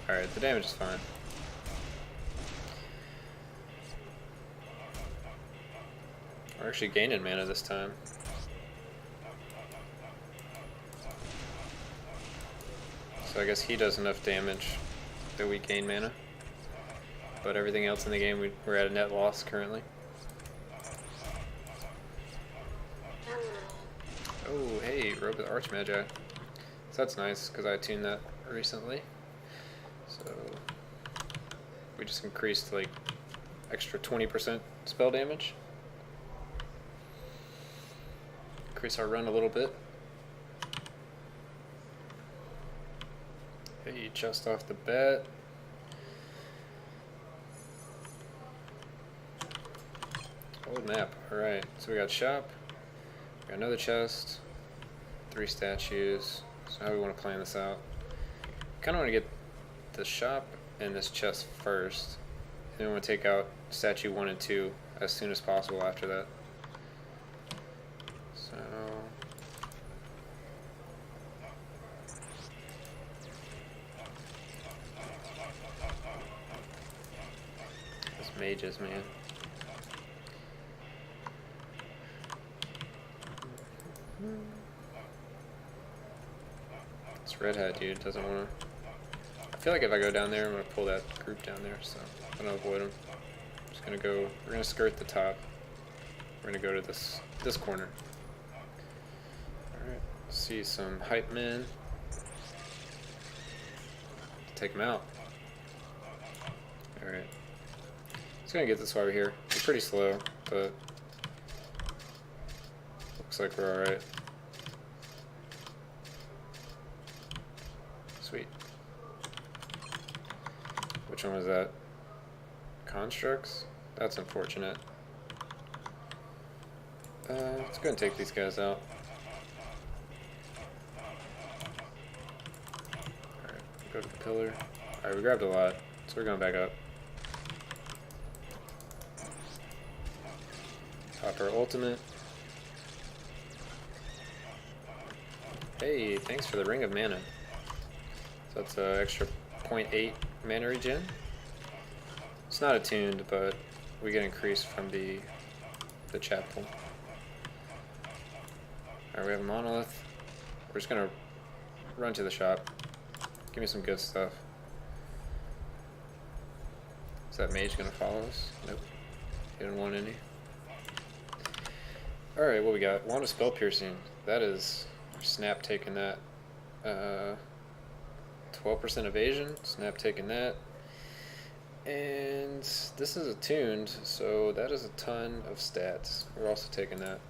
Alright, the damage is fine. We're actually gaining mana this time. So I guess he does enough damage that we gain mana. But everything else in the game, we're at a net loss currently. Oh, hey, Robot Archmagi. So that's nice, because I tuned that recently. So we just increased like extra 20% spell damage. Increase our run a little bit. Hey, chest off the bat. Old map. Alright, so we got shop. We got another chest. 3 statues. So how do we want to plan this out? Kind of want to get the shop and this chest first. And then we want to take out statue 1 and 2 as soon as possible after that. So this mages, man. This red hat dude doesn't want to. I feel like if I go down there, I'm going to pull that group down there, so I'm going to avoid them. I'm just going to go, we're going to skirt the top. We're going to go to this corner. Alright, see some hype men. Take them out. Alright. Just going to get this while we're here. We're pretty slow, but looks like we're alright. Sweet. Which one was that? Constructs? That's unfortunate. Let's go and take these guys out. Alright, go to the pillar. Alright, we grabbed a lot, so we're going back up. Pop our ultimate. Hey, thanks for the Ring of Mana. So that's an extra 0.8 mana regen. It's not attuned, but we get increased from the chapel. Alright, we have a monolith. We're just gonna run to the shop. Give me some good stuff. Is that mage gonna follow us? Nope. He didn't want any. Alright, what we got? Wand of Spell Piercing. That is Snap taking that. 12% evasion. Snap taking that. And this is attuned, so that is a ton of stats. We're also taking that.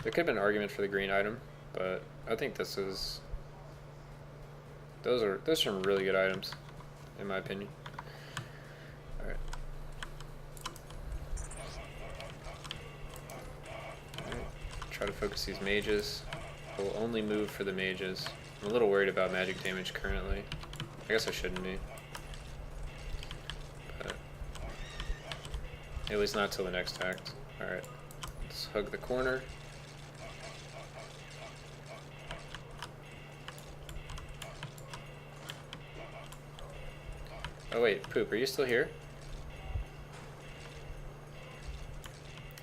There could have been an argument for the green item, but I think this is... Those are some really good items, in my opinion. Alright. Try to focus these mages. We'll only move for the mages. I'm a little worried about magic damage currently. I guess I shouldn't be. But at least not till the next act. Alright. Let's hug the corner. Oh wait, Poop, are you still here?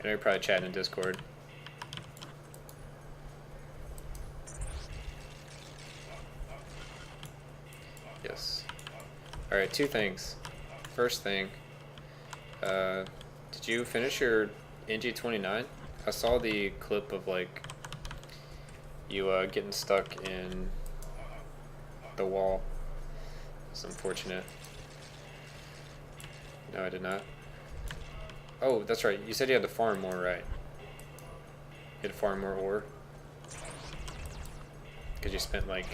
I know you're probably chatting in Discord. Yes. Alright, two things. First thing, did you finish your NG+29? I saw the clip of like you getting stuck in the wall. It's unfortunate. No, I did not. Oh, that's right. You said you had to farm more, right? You had to farm more ore? Because you spent like,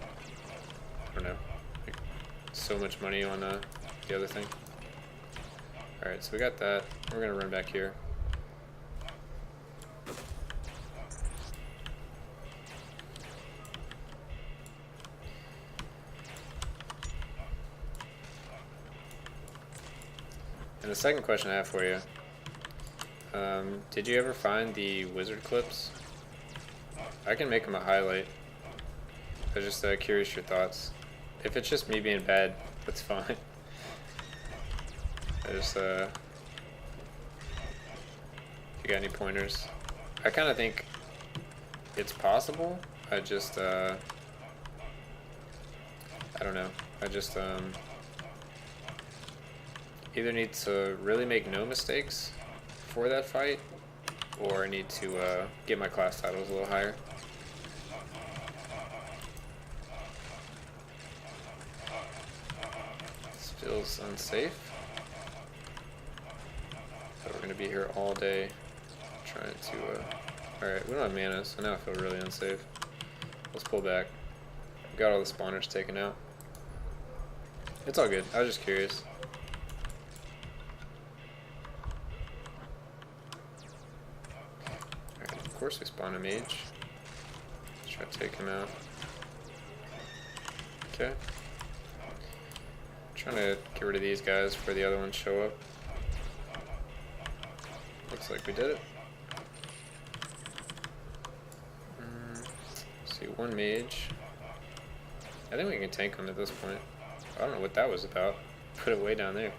I don't know, like so much money on the other thing. Alright, so we got that. We're going to run back here. And the second question I have for you, did you ever find the wizard clips? I can make them a highlight. I was just curious your thoughts. If it's just me being bad, that's fine. I just, if you got any pointers. I kind of think it's possible. I just, I don't know. I just, either need to really make no mistakes for that fight, or I need to get my class titles a little higher. This feels unsafe. But we're gonna be here all day trying to... Alright, we don't have mana, so now I feel really unsafe. Let's pull back. We got all the spawners taken out. It's all good. I was just curious. Of course we spawn a mage. Let's try to take him out. Okay. Trying to get rid of these guys before the other ones show up. Looks like we did it. See, one mage. I think we can tank him at this point. I don't know what that was about. Put it way down there.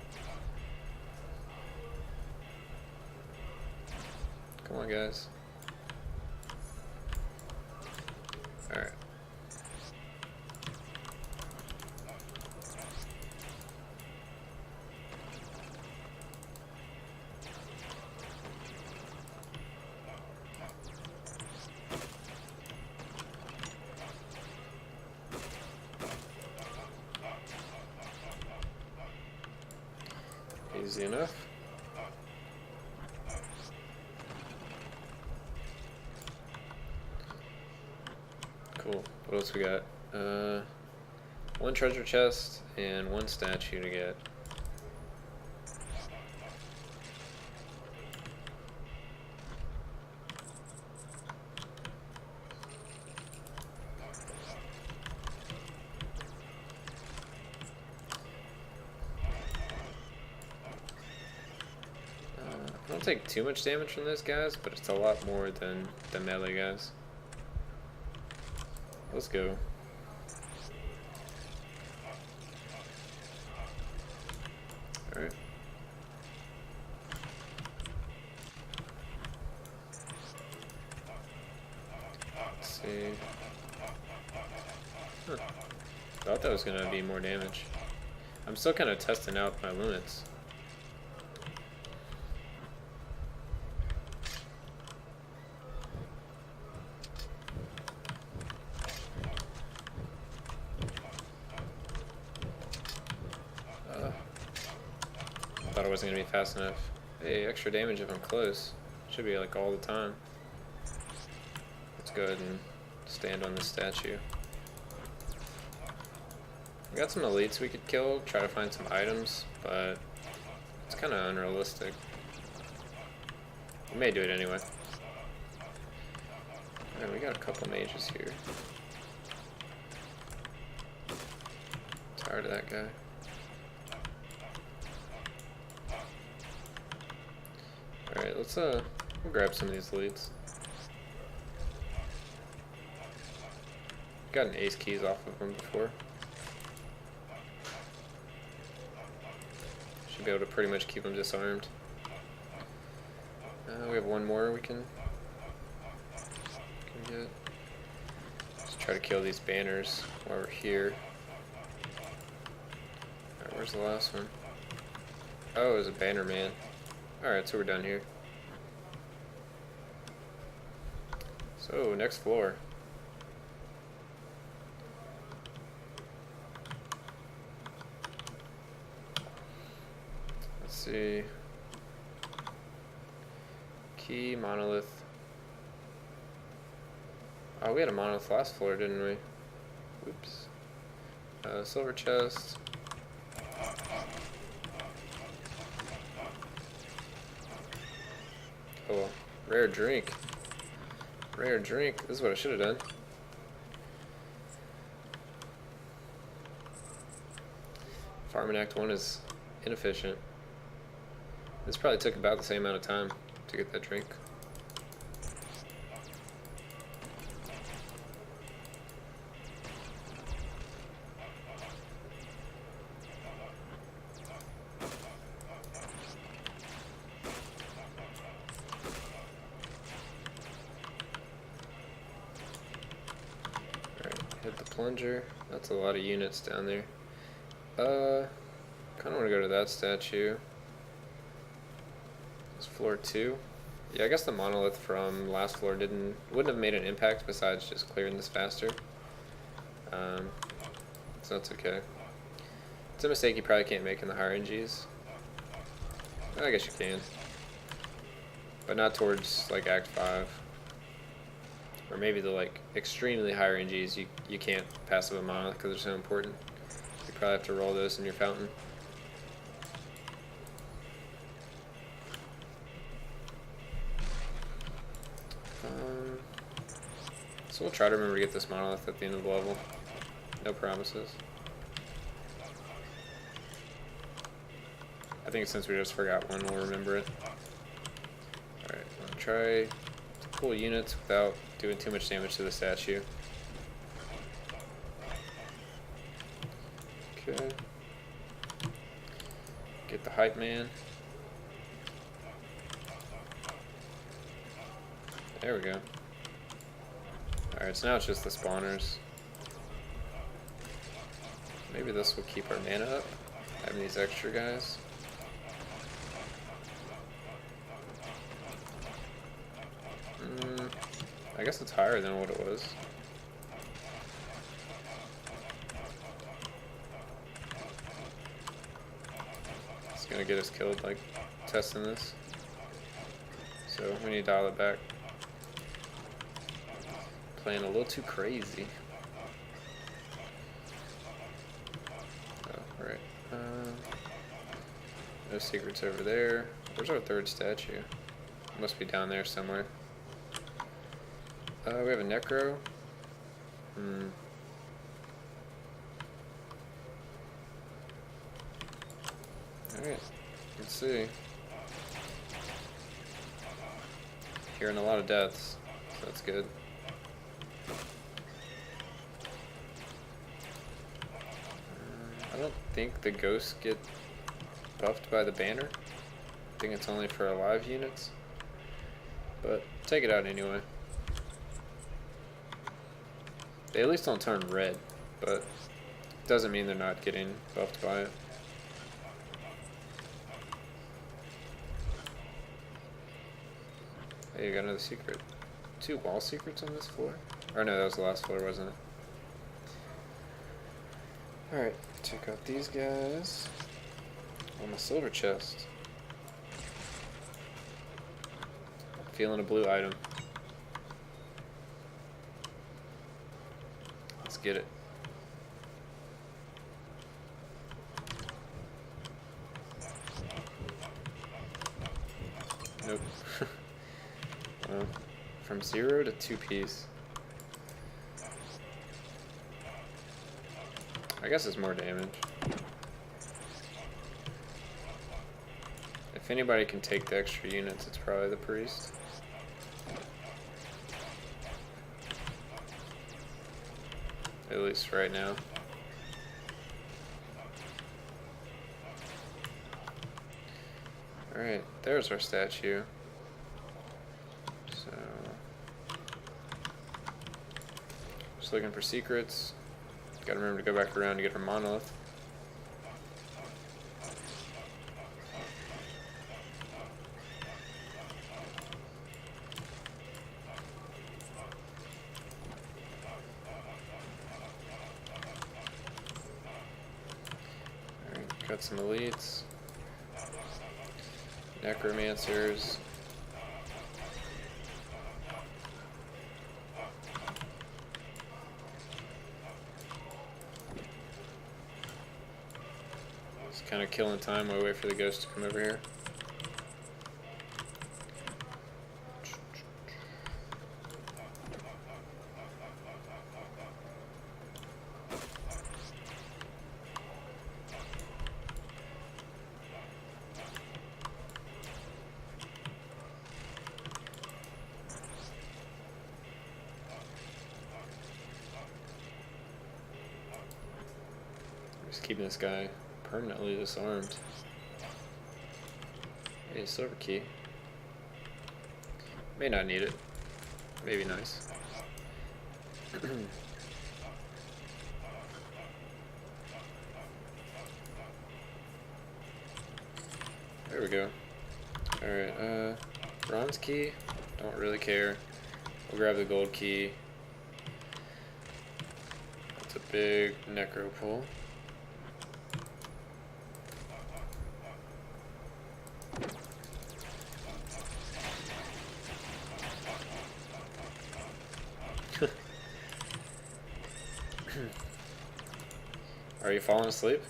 Come on, guys. Alright. Easy enough. Cool. What else we got? One treasure chest and one statue to get. I don't take too much damage from those guys, but it's a lot more than the melee guys. Let's go. Alright. Huh. Thought that was gonna be more damage. I'm still kind of testing out my limits. Thought it wasn't gonna be fast enough. Hey, extra damage if I'm close. Should be like all the time. Let's go ahead and stand on this statue. We got some elites we could kill, try to find some items, but it's kind of unrealistic. We may do it anyway. Alright, we got a couple mages here. Tired of that guy. Alright, let's we'll grab some of these elites. Gotten ace keys off of them before. Should be able to pretty much keep them disarmed. We have one more we can get. Just try to kill these banners while we're here. Alright, where's the last one? Oh, it was a banner man. Alright, so we're done here. So, next floor. Let's see. Key, monolith. Oh, we had a monolith last floor, didn't we? Oops. Silver chest. Oh, rare drink. Rare drink. This is what I should have done. Farming Act 1 is inefficient. This probably took about the same amount of time to get that drink. Hit the plunger. That's a lot of units down there. Kind of want to go to that statue. It's floor 2. Yeah, I guess the monolith from last floor wouldn't have made an impact besides just clearing this faster. So that's okay. It's a mistake you probably can't make in the higher NGs. I guess you can, but not towards like Act 5. Or maybe the like extremely higher NGs you can't passive a monolith because they're so important. You probably have to roll those in your fountain. So we'll try to remember to get this monolith at the end of the level. No promises. I think since we just forgot one, we'll remember it. Alright, I'll try to pull units without doing too much damage to the statue. Okay. Get the hype man. There we go. Alright, so now it's just the spawners. Maybe this will keep our mana up, having these extra guys. I guess it's higher than what it was. It's gonna get us killed, like, testing this. So we need to dial it back. Playing a little too crazy. Oh, right. No secrets over there. Where's our third statue? Must be down there somewhere. We have a necro. Alright, let's see. Hearing a lot of deaths, so that's good. I don't think the ghosts get buffed by the banner. I think it's only for alive units. But take it out anyway. They at least don't turn red. but doesn't mean they're not getting buffed by it. Hey, you got another secret. 2 wall secrets on this floor? Or no, that was the last floor, wasn't it? Alright, check out these guys. Oh, my silver chest. Feeling a blue item. Let's get it. Nope. Well, from 0 to 2 piece. I guess it's more damage. If anybody can take the extra units, it's probably the priest. At least right now. Alright, there's our statue. So, just looking for secrets. Gotta remember to go back around to get our monolith. Alright, got some elites. Necromancers. Just kind of killing time while we wait for the ghost to come over here. Just keeping this guy permanently disarmed. Hey, silver key. May not need it. Maybe nice. There we go. Alright, bronze key. Don't really care. We'll grab the gold key. That's a big necro pull. Are you falling asleep?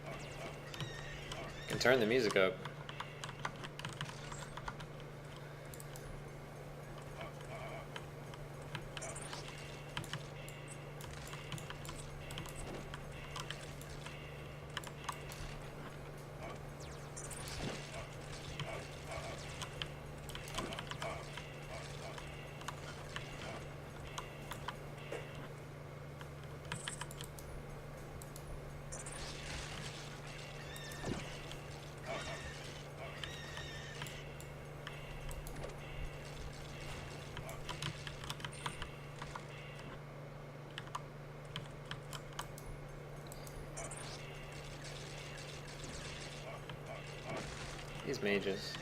You can turn the music up. These mages.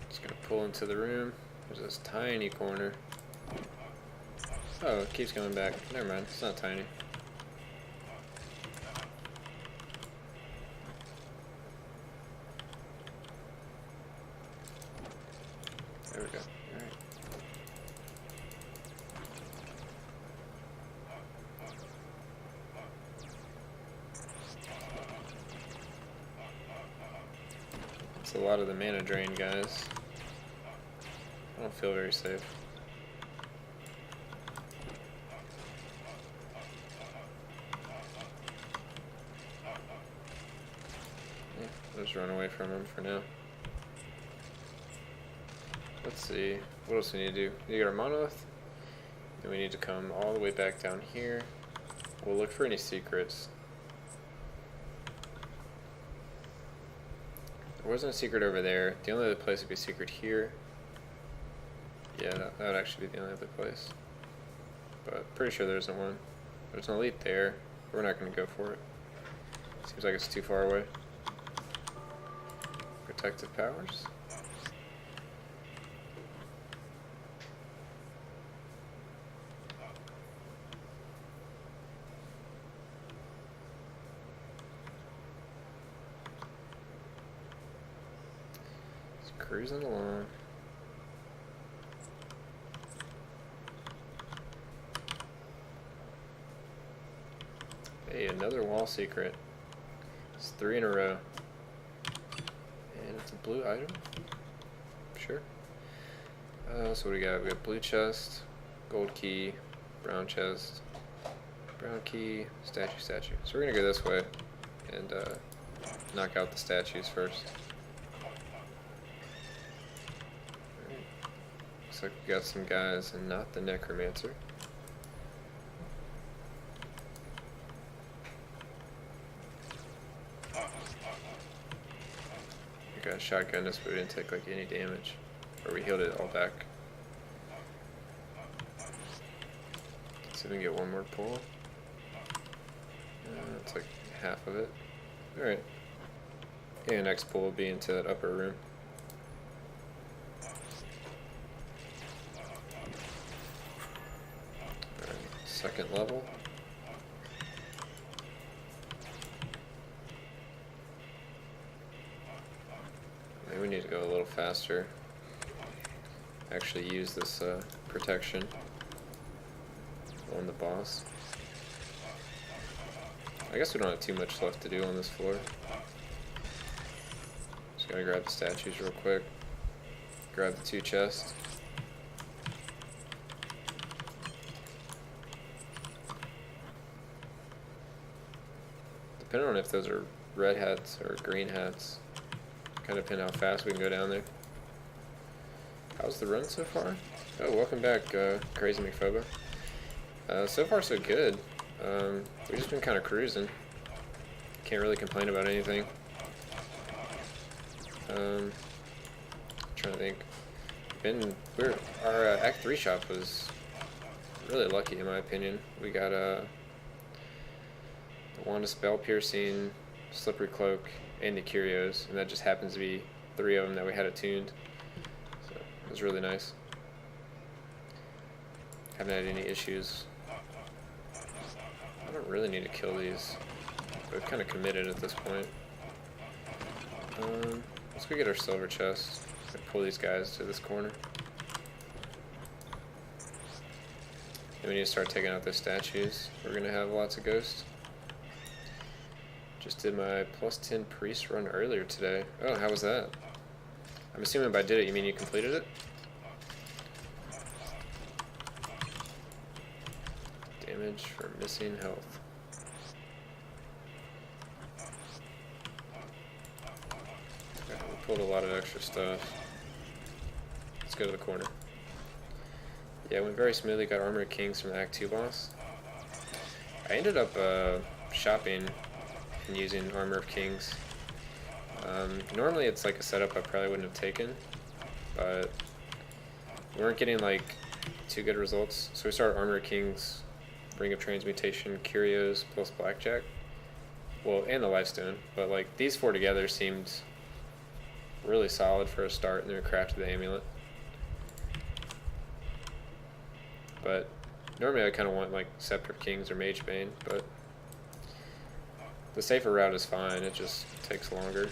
Just gonna pull into the room. There's this tiny corner. Oh, it keeps coming back. Never mind, it's not tiny. There we go. Alright. It's a lot of the mana drain, guys. I don't feel very safe. Yeah, I'll just run away from him for now. Let's see, what else we need to do? We got our monolith. Then we need to come all the way back down here. We'll look for any secrets. There wasn't a secret over there. The only other place would be a secret here. Yeah, that would actually be the only other place. but pretty sure there isn't one. There's an elite there. We're not going to go for it. Seems like it's too far away. Protective powers. Just cruising along. Hey, another wall secret. It's 3 in a row. And it's a blue item. Sure. So what do we got? We got blue chest, gold key, brown chest, brown key, statue. So we're gonna go this way and knock out the statues first. Alright. Looks like we got some guys and not the necromancer. Got shotgun us, but we didn't take like any damage, or we healed it all back. Let's see if we can get one more pull. It's like half of it. All right. Yeah, next pull will be into that upper room. All right, second level. We need to go a little faster. Actually use this protection on the boss. I guess we don't have too much left to do on this floor. Just gotta grab the statues real quick. Grab the 2 chests. Depending on if those are red hats or green hats, kind of depend how fast we can go down there. How's the run so far? Oh, welcome back, Crazy McPhoba. So far so good. We've just been kind of cruising. Can't really complain about anything. Trying to think. Our Act 3 shop was really lucky in my opinion. We got the Wand of Spell Piercing, Slippery Cloak, and the curios, and that just happens to be 3 of them that we had attuned. So it was really nice. Haven't had any issues. I don't really need to kill these. We've kind of committed at this point. Let's go get our silver chest and pull these guys to this corner. Then we need to start taking out the statues. We're gonna have lots of ghosts. Just did my +10 priest run earlier today. Oh, how was that? I'm assuming by did it, you mean you completed it? Damage for missing health. Okay, we pulled a lot of extra stuff. Let's go to the corner. Yeah, it went very smoothly. Got Armor of Kings from the Act 2 boss. I ended up shopping and using Armor of Kings. Normally it's like a setup I probably wouldn't have taken, but we weren't getting like too good results. So we started Armor of Kings, Ring of Transmutation, Curios, plus Blackjack. Well, and the Lifestone, but like these 4 together seemed really solid for a start, and then we crafted the amulet. But normally I kind of want like Scepter of Kings or Mage Bane, but the safer route is fine, it just takes longer.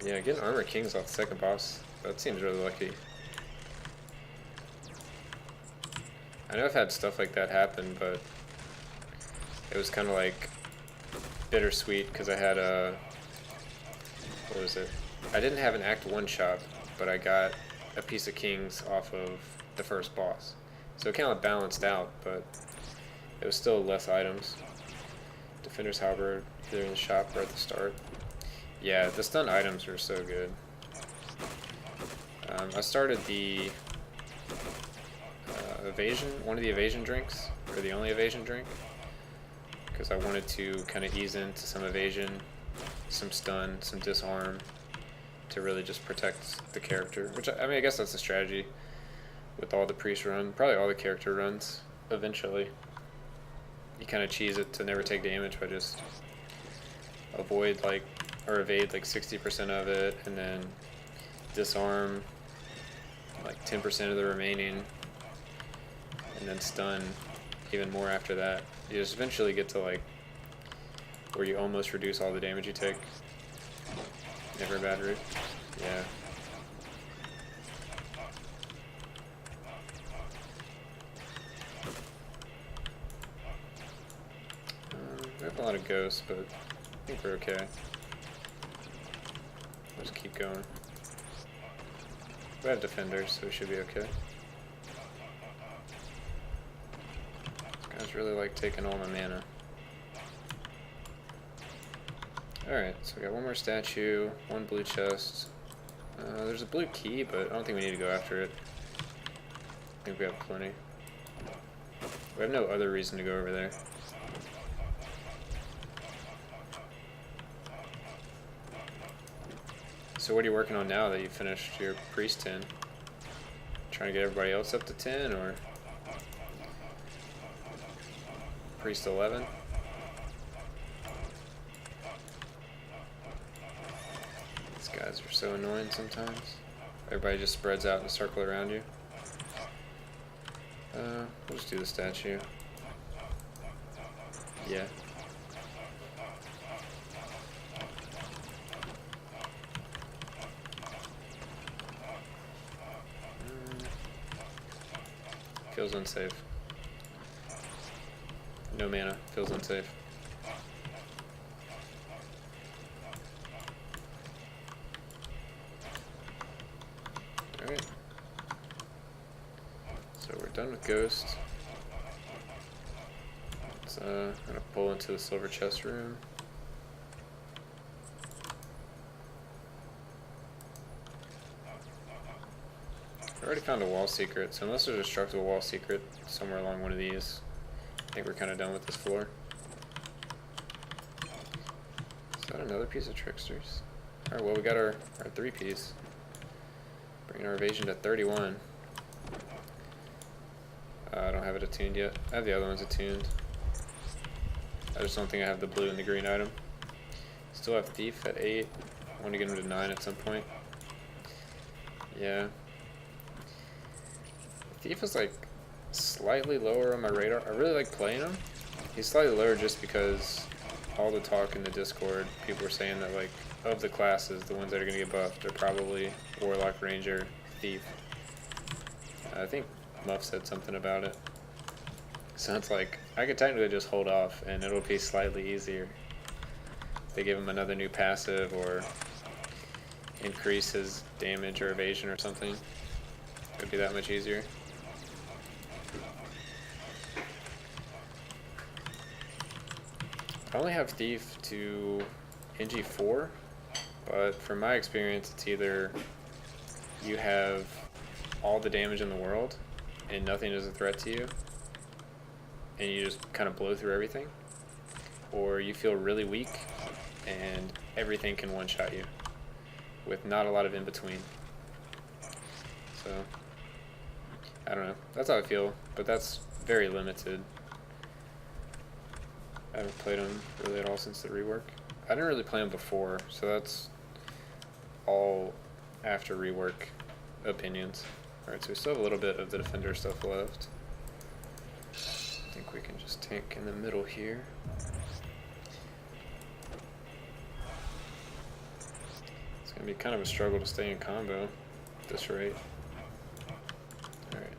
Yeah, getting Armor Kings off the second boss, that seems really lucky. I know I've had stuff like that happen, but it was kind of like bittersweet because I had a, what was it? I didn't have an Act 1 shop, but I got a piece of Kings off of the first boss. So it kind of balanced out, but it was still less items. Defender's Halberd, either in the shop or at the start. Yeah, the stun items are so good. I started the evasion, one of the evasion drinks, or the only evasion drink, because I wanted to kind of ease into some evasion, some stun, some disarm, to really just protect the character. Which, I mean, I guess that's the strategy with all the priest run, probably all the character runs eventually. You kind of cheese it to never take damage by just avoid like, or evade like 60% of it, and then disarm like 10% of the remaining, and then stun even more after that. You just eventually get to like where you almost reduce all the damage you take. Never a bad route. Yeah. We have a lot of ghosts, but I think we're okay. Let's keep going. We have defenders, so we should be okay. These guys really like taking all my mana. Alright, so we got one more statue, one blue chest. There's a blue key, but I don't think we need to go after it. I think we have plenty. We have no other reason to go over there. So what are you working on now that you finished your priest 10? Trying to get everybody else up to 10, or priest 11? These guys are so annoying sometimes. Everybody just spreads out in a circle around you. We'll just do the statue. Yeah. Feels unsafe. No mana. Feels unsafe. Alright. So we're done with Ghost. Let's gonna pull into the silver chest room. I already found a wall secret, so unless there's a destructible wall secret somewhere along one of these, I think we're kind of done with this floor. Is that another piece of Tricksters? Alright, well we got our 3-piece. Bringing our evasion to 31. I don't have it attuned yet. I have the other ones attuned. I just don't think I have the blue and the green item. Still have Thief at 8. I want to get him to 9 at some point. Yeah. Thief is like slightly lower on my radar. I really like playing him. He's slightly lower just because all the talk in the Discord, people were saying that like of the classes, the ones that are going to get buffed are probably Warlock, Ranger, Thief. I think Muff said something about it. So it's like, I could technically just hold off and it'll be slightly easier. If they give him another new passive or increase his damage or evasion or something, it would be that much easier. I only have Thief to NG4, but from my experience, it's either you have all the damage in the world and nothing is a threat to you, and you just kind of blow through everything, or you feel really weak and everything can one-shot you with not a lot of in-between. So, I don't know. That's how I feel, but that's very limited. I haven't played him really at all since the rework. I didn't really play him before, so that's all after rework opinions. Alright, so we still have a little bit of the defender stuff left. I think we can just tank in the middle here. It's going to be kind of a struggle to stay in combo at this rate. Alright.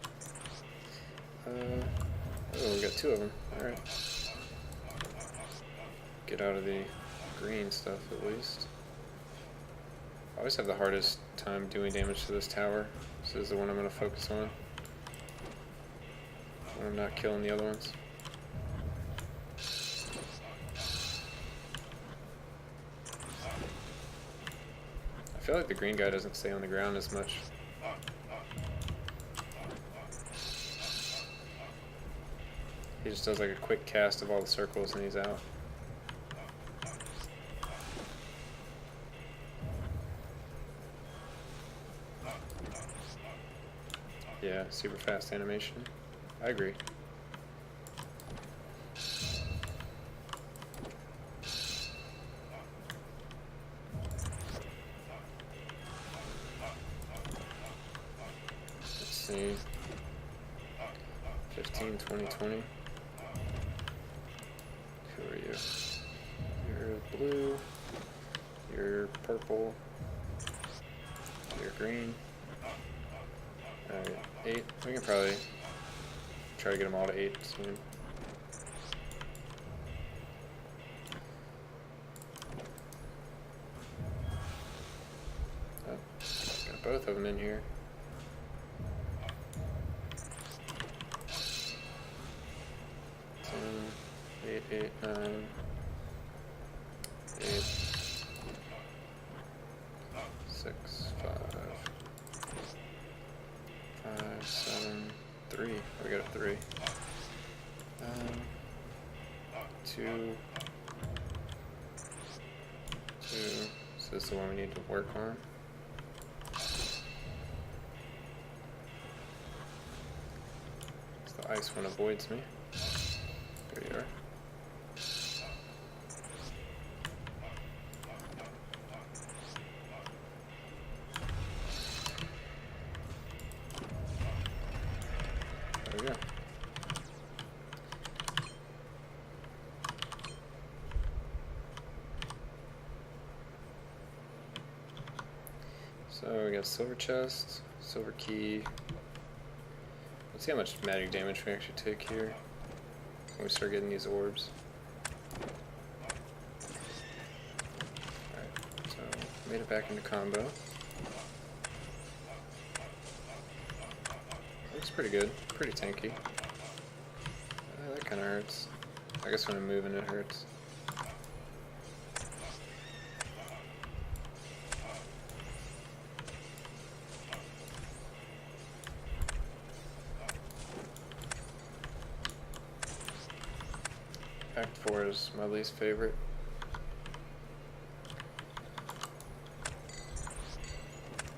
Oh, we got 2 of them. Alright. Get out of the green stuff at least. I always have the hardest time doing damage to this tower. This is the one I'm going to focus on. When I'm not killing the other ones. I feel like the green guy doesn't stay on the ground as much. He just does like a quick cast of all the circles and he's out. Yeah, super fast animation. I agree. Let's see. 15, 20, 20. Who are you? You're blue. You're purple. You're green. Alright, 8. We can probably try to get them all to 8 soon. Oh, got both of them in here. Eight, 8, 9, 8, 6, 5, 5, 7, 3. We got a 3. 2, 2. So this is the one we need to work on. So the ice one avoids me. There you are. There we go. So we got silver chest, silver key. Let's see how much magic damage we actually take here when we start getting these orbs. Alright, so made it back into combo. Looks pretty good, pretty tanky. That kind of hurts. I guess when I'm moving it hurts. Act 4 is my least favorite.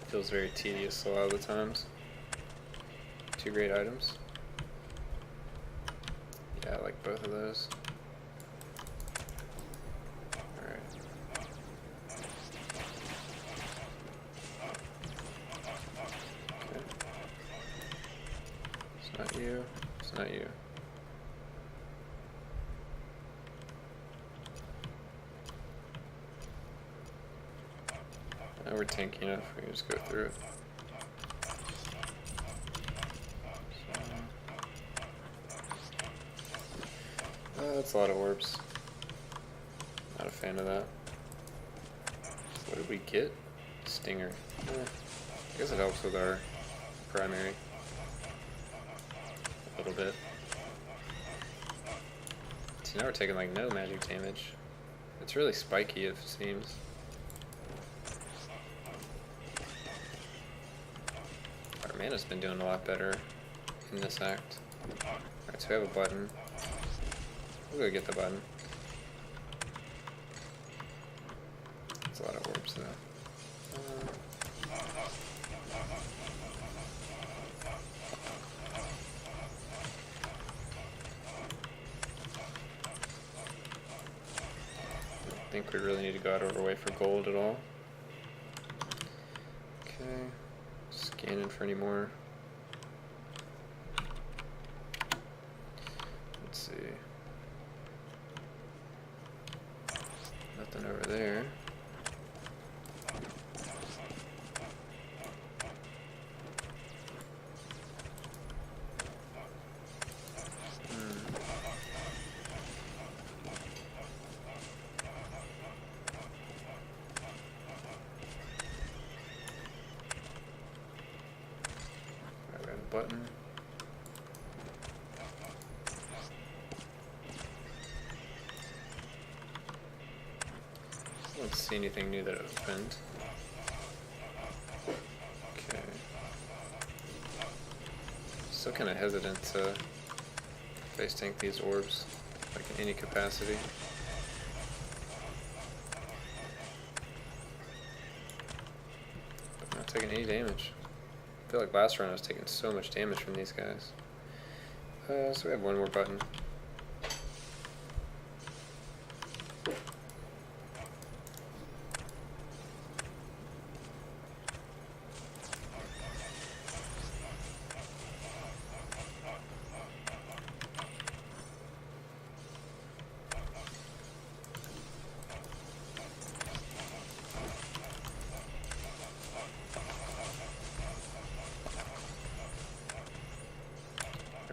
Feels very tedious a lot of the times. 2 great items. Yeah, I like both of those. Alright. Okay. It's not you. It's not you. Now we're tanky enough, we can just go through it. That's a lot of orbs. Not a fan of that. What did we get? Stinger. I guess it helps with our primary. A little bit. See, now we're taking like no magic damage. It's really spiky, it seems. Our mana's been doing a lot better in this act. Alright, so we have a button. We'll go get the button. That's a lot of orbs though. I think we really need to go out of our way for gold at all. Okay, scanning for any more. Let's see. Nothing over there. I got a button. I don't see anything new that opened. Okay. Still kind of hesitant to face tank these orbs, like in any capacity. But not taking any damage. feel like last round I was taking so much damage from these guys. So we have one more button.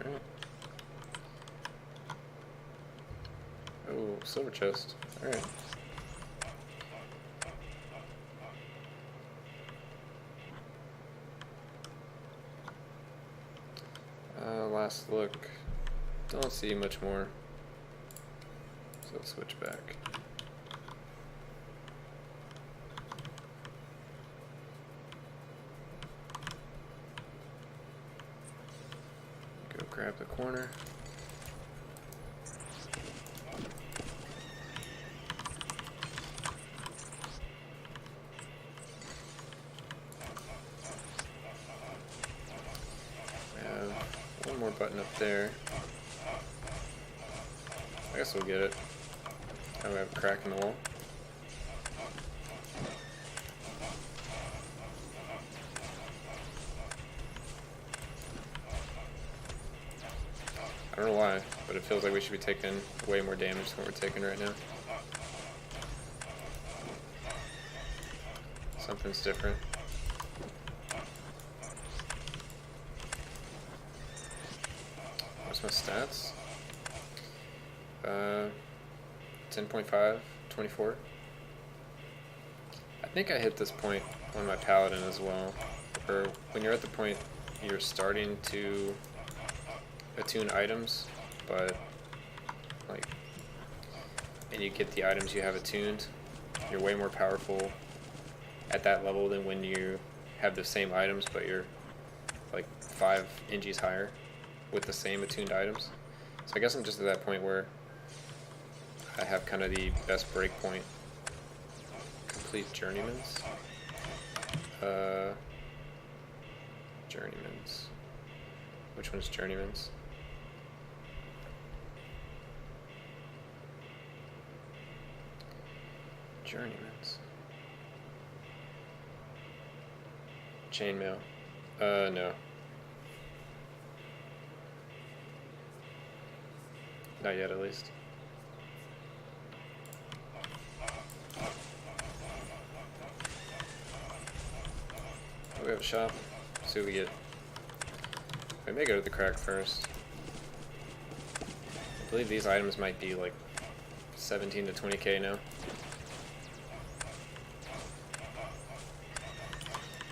Alright. Oh, silver chest. Alright. Last look. Don't see much more. So let's switch back. Go grab the corner. One more button up there. I guess we'll get it. Oh, we have a crack in the wall. I don't know why, but it feels like we should be taking way more damage than what we're taking right now. Something's different. What's my stats? 10.5, 24. I think I hit this point on my paladin as well, where when you're at the point you're starting to attune items, but like, and you get the items you have attuned, you're way more powerful at that level than when you have the same items but you're like 5 NGs higher with the same attuned items. So I guess I'm just at that point where I have kind of the best break point. Complete journeymans. Journeymans. Which one's journeymans? Journeymans. Chainmail. No. Not yet, at least. We have a shop. See what we get. We may go to the crack first. I believe these items might be like 17 to 20k now.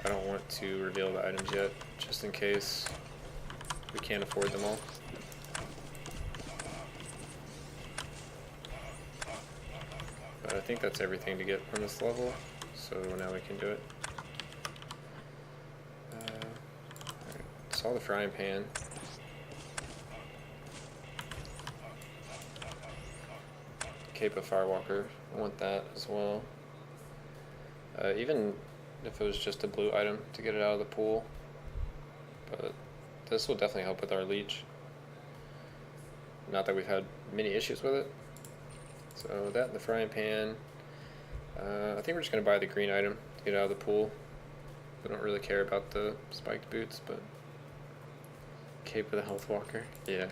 I don't want to reveal the items yet, just in case we can't afford them all. But I think that's everything to get on this level, so now we can do it. Alright, saw the frying pan. Cape of Firewalker, I want that as well. Even if it was just a blue item to get it out of the pool, but this will definitely help with our leech. Not that we've had many issues with it. So that and the frying pan. I think we're just going to buy the green item to get out of the pool. We don't really care about the spiked boots, but Cape of the Health Walker, yeah.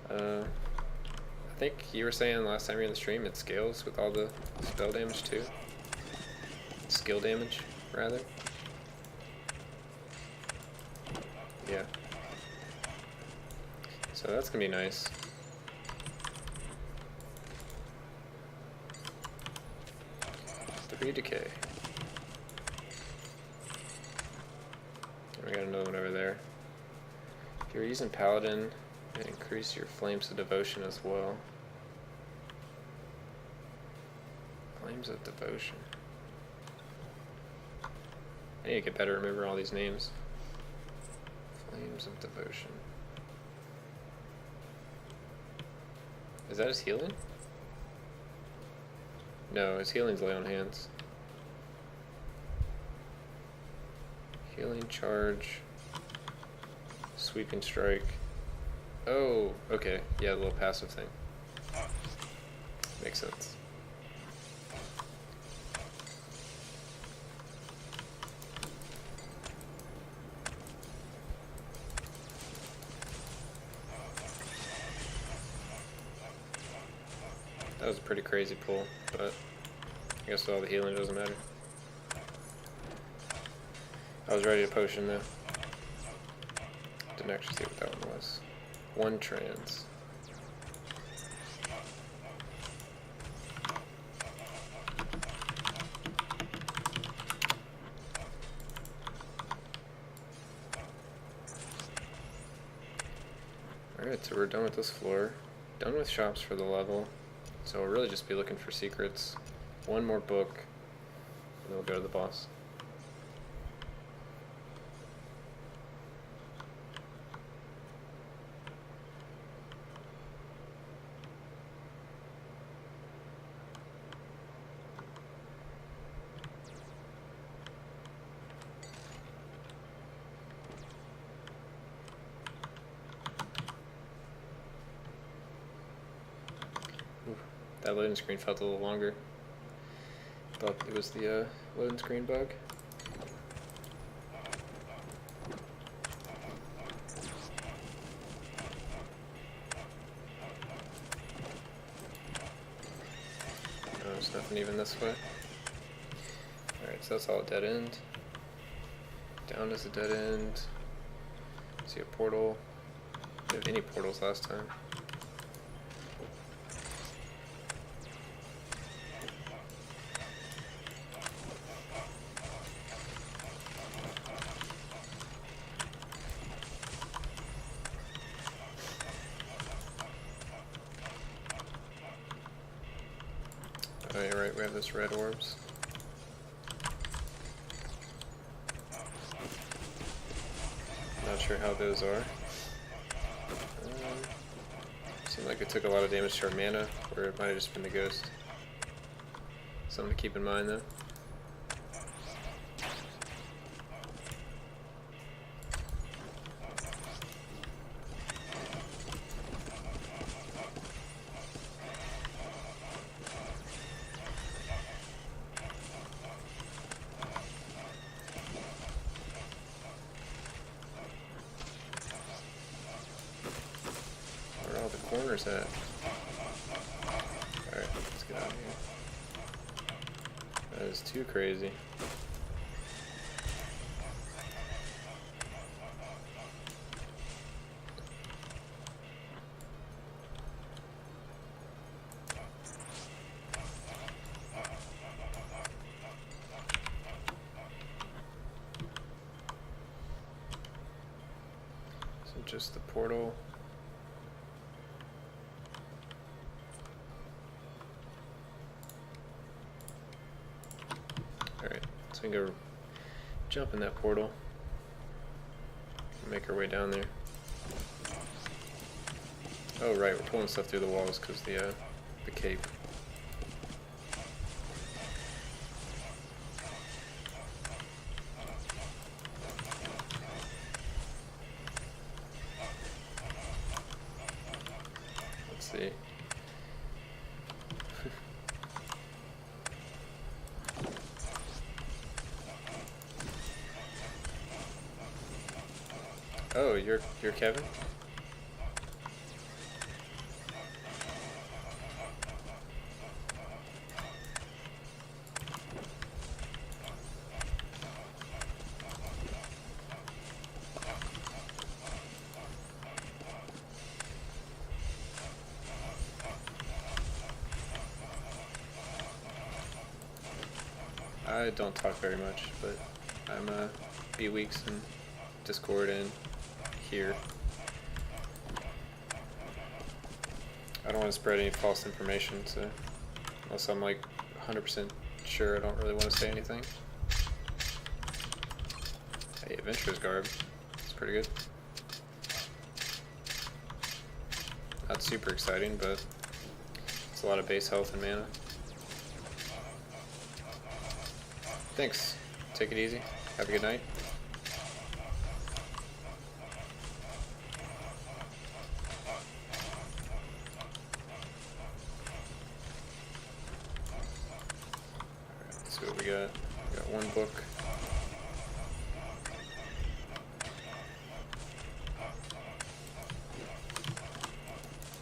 I think you were saying last time you were in the stream it scales with all the spell damage too. Skill damage, rather. Yeah. So that's gonna be nice. Decay. We got another one over there. If you're using Paladin, it increase your Flames of Devotion as well. Flames of Devotion. I need to get better at remembering all these names. Flames of Devotion. Is that his healing? No, his healing's Lay on Hands. Healing charge. Sweeping strike. Oh, okay. Yeah, the little passive thing. Makes sense. That was a pretty crazy pull, but I guess all the healing doesn't matter. I was ready to potion though. Didn't actually see what that one was. One trans. Alright, so we're done with this floor. Done with shops for the level. So we'll really just be looking for secrets. One more book, and then we'll go to the boss. That loading screen felt a little longer. Thought it was the loading screen bug. No, there's nothing even this way. Alright, so that's all a dead end. Down is a dead end. See a portal. Didn't have any portals last time. Oh, you're right, we have those red orbs. Not sure how those are. Seemed like it took a lot of damage to our mana, or it might have just been the ghost. Something to keep in mind though. Corners at. Alright, let's get out of here. That is too crazy. So just the portal. Alright, so we can go jump in that portal and make our way down there. Oh right, we're pulling stuff through the walls because the cape. Let's see. Oh, you're Kevin? I don't talk very much, but I'm B-Weeks in Discord and here. I don't want to spread any false information, so unless I'm like 100% sure, I don't really want to say anything. Hey, Adventurer's Garb. It's pretty good. Not super exciting, but it's a lot of base health and mana. Thanks. Take it easy. Have a good night. one book.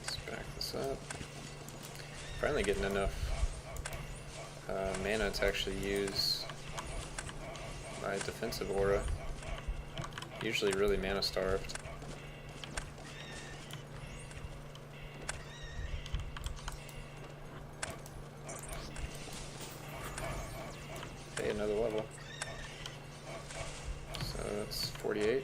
Let's back this up. Finally getting enough mana to actually use my defensive aura. Usually really mana starved. Okay, another level. So that's 48.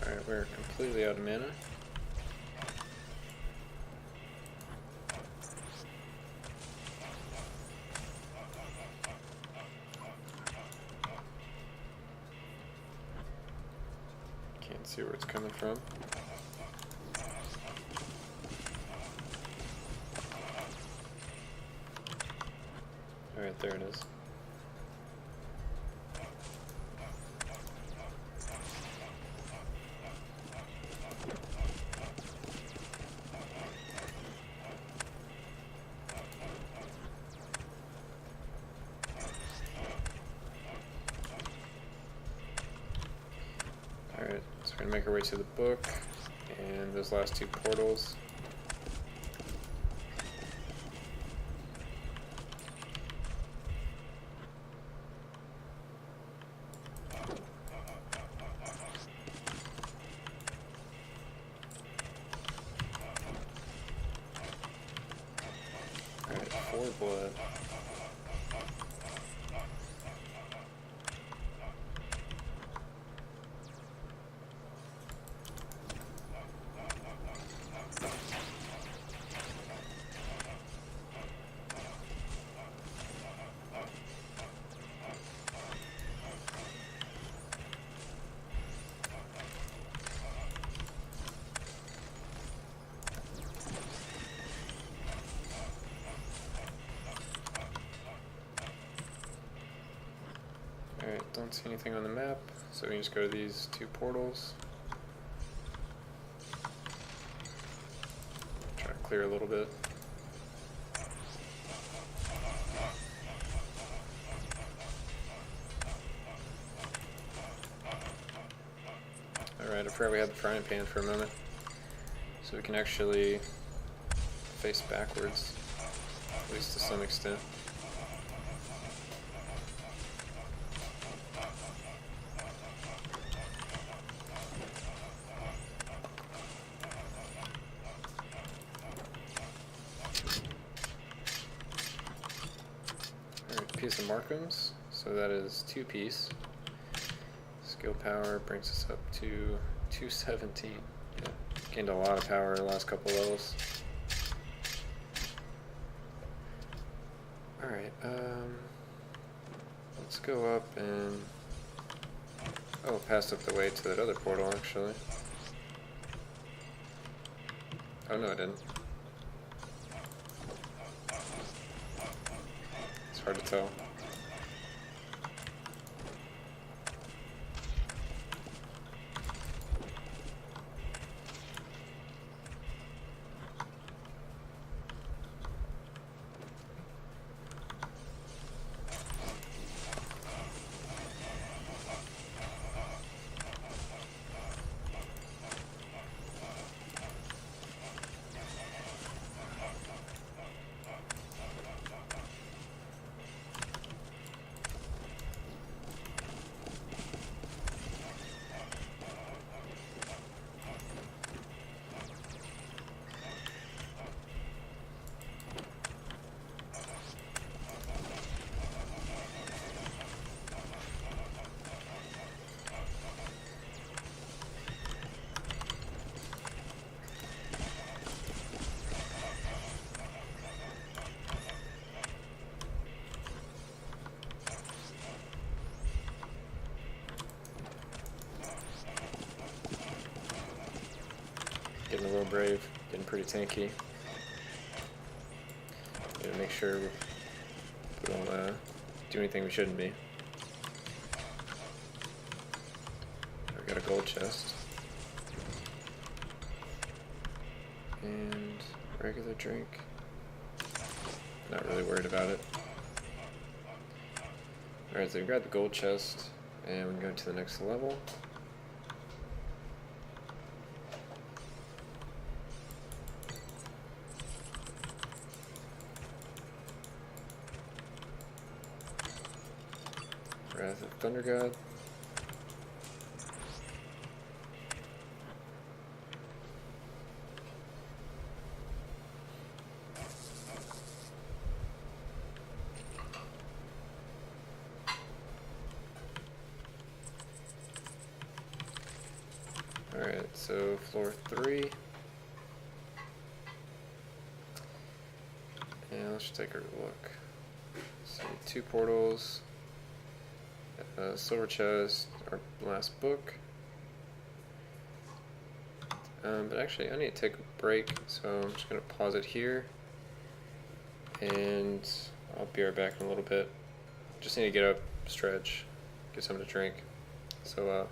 Alright, we're completely out of mana. Can't see where it's coming from. Alright, there it is. Alright, so we're going to make our way to the book and those last two portals. Alright, 4 blood. Alright, don't see anything on the map, so we can just go to these 2 portals. Try to clear a little bit. Alright, I forgot we had the frying pan for a moment. So we can actually face backwards, at least to some extent. Piece of Markham's, so that is 2 piece. Skill power brings us up to 217. Yeah, gained a lot of power in the last couple levels. Alright, let's go up and... oh, passed up the way to that other portal actually. Oh no, I didn't. It's hard to tell. Brave, getting pretty tanky. Gotta make sure we don't do anything we shouldn't be. I got a gold chest. And regular drink. Not really worried about it. Alright, so we grab the gold chest and we can go to the next level. Wrath of Thunder God. Alright, so floor 3. And let's just take a look. So 2 portals, silver chest, our last book. But actually I need to take a break, so I'm just going to pause it here. And I'll be right back in a little bit. Just need to get up, stretch, get something to drink. So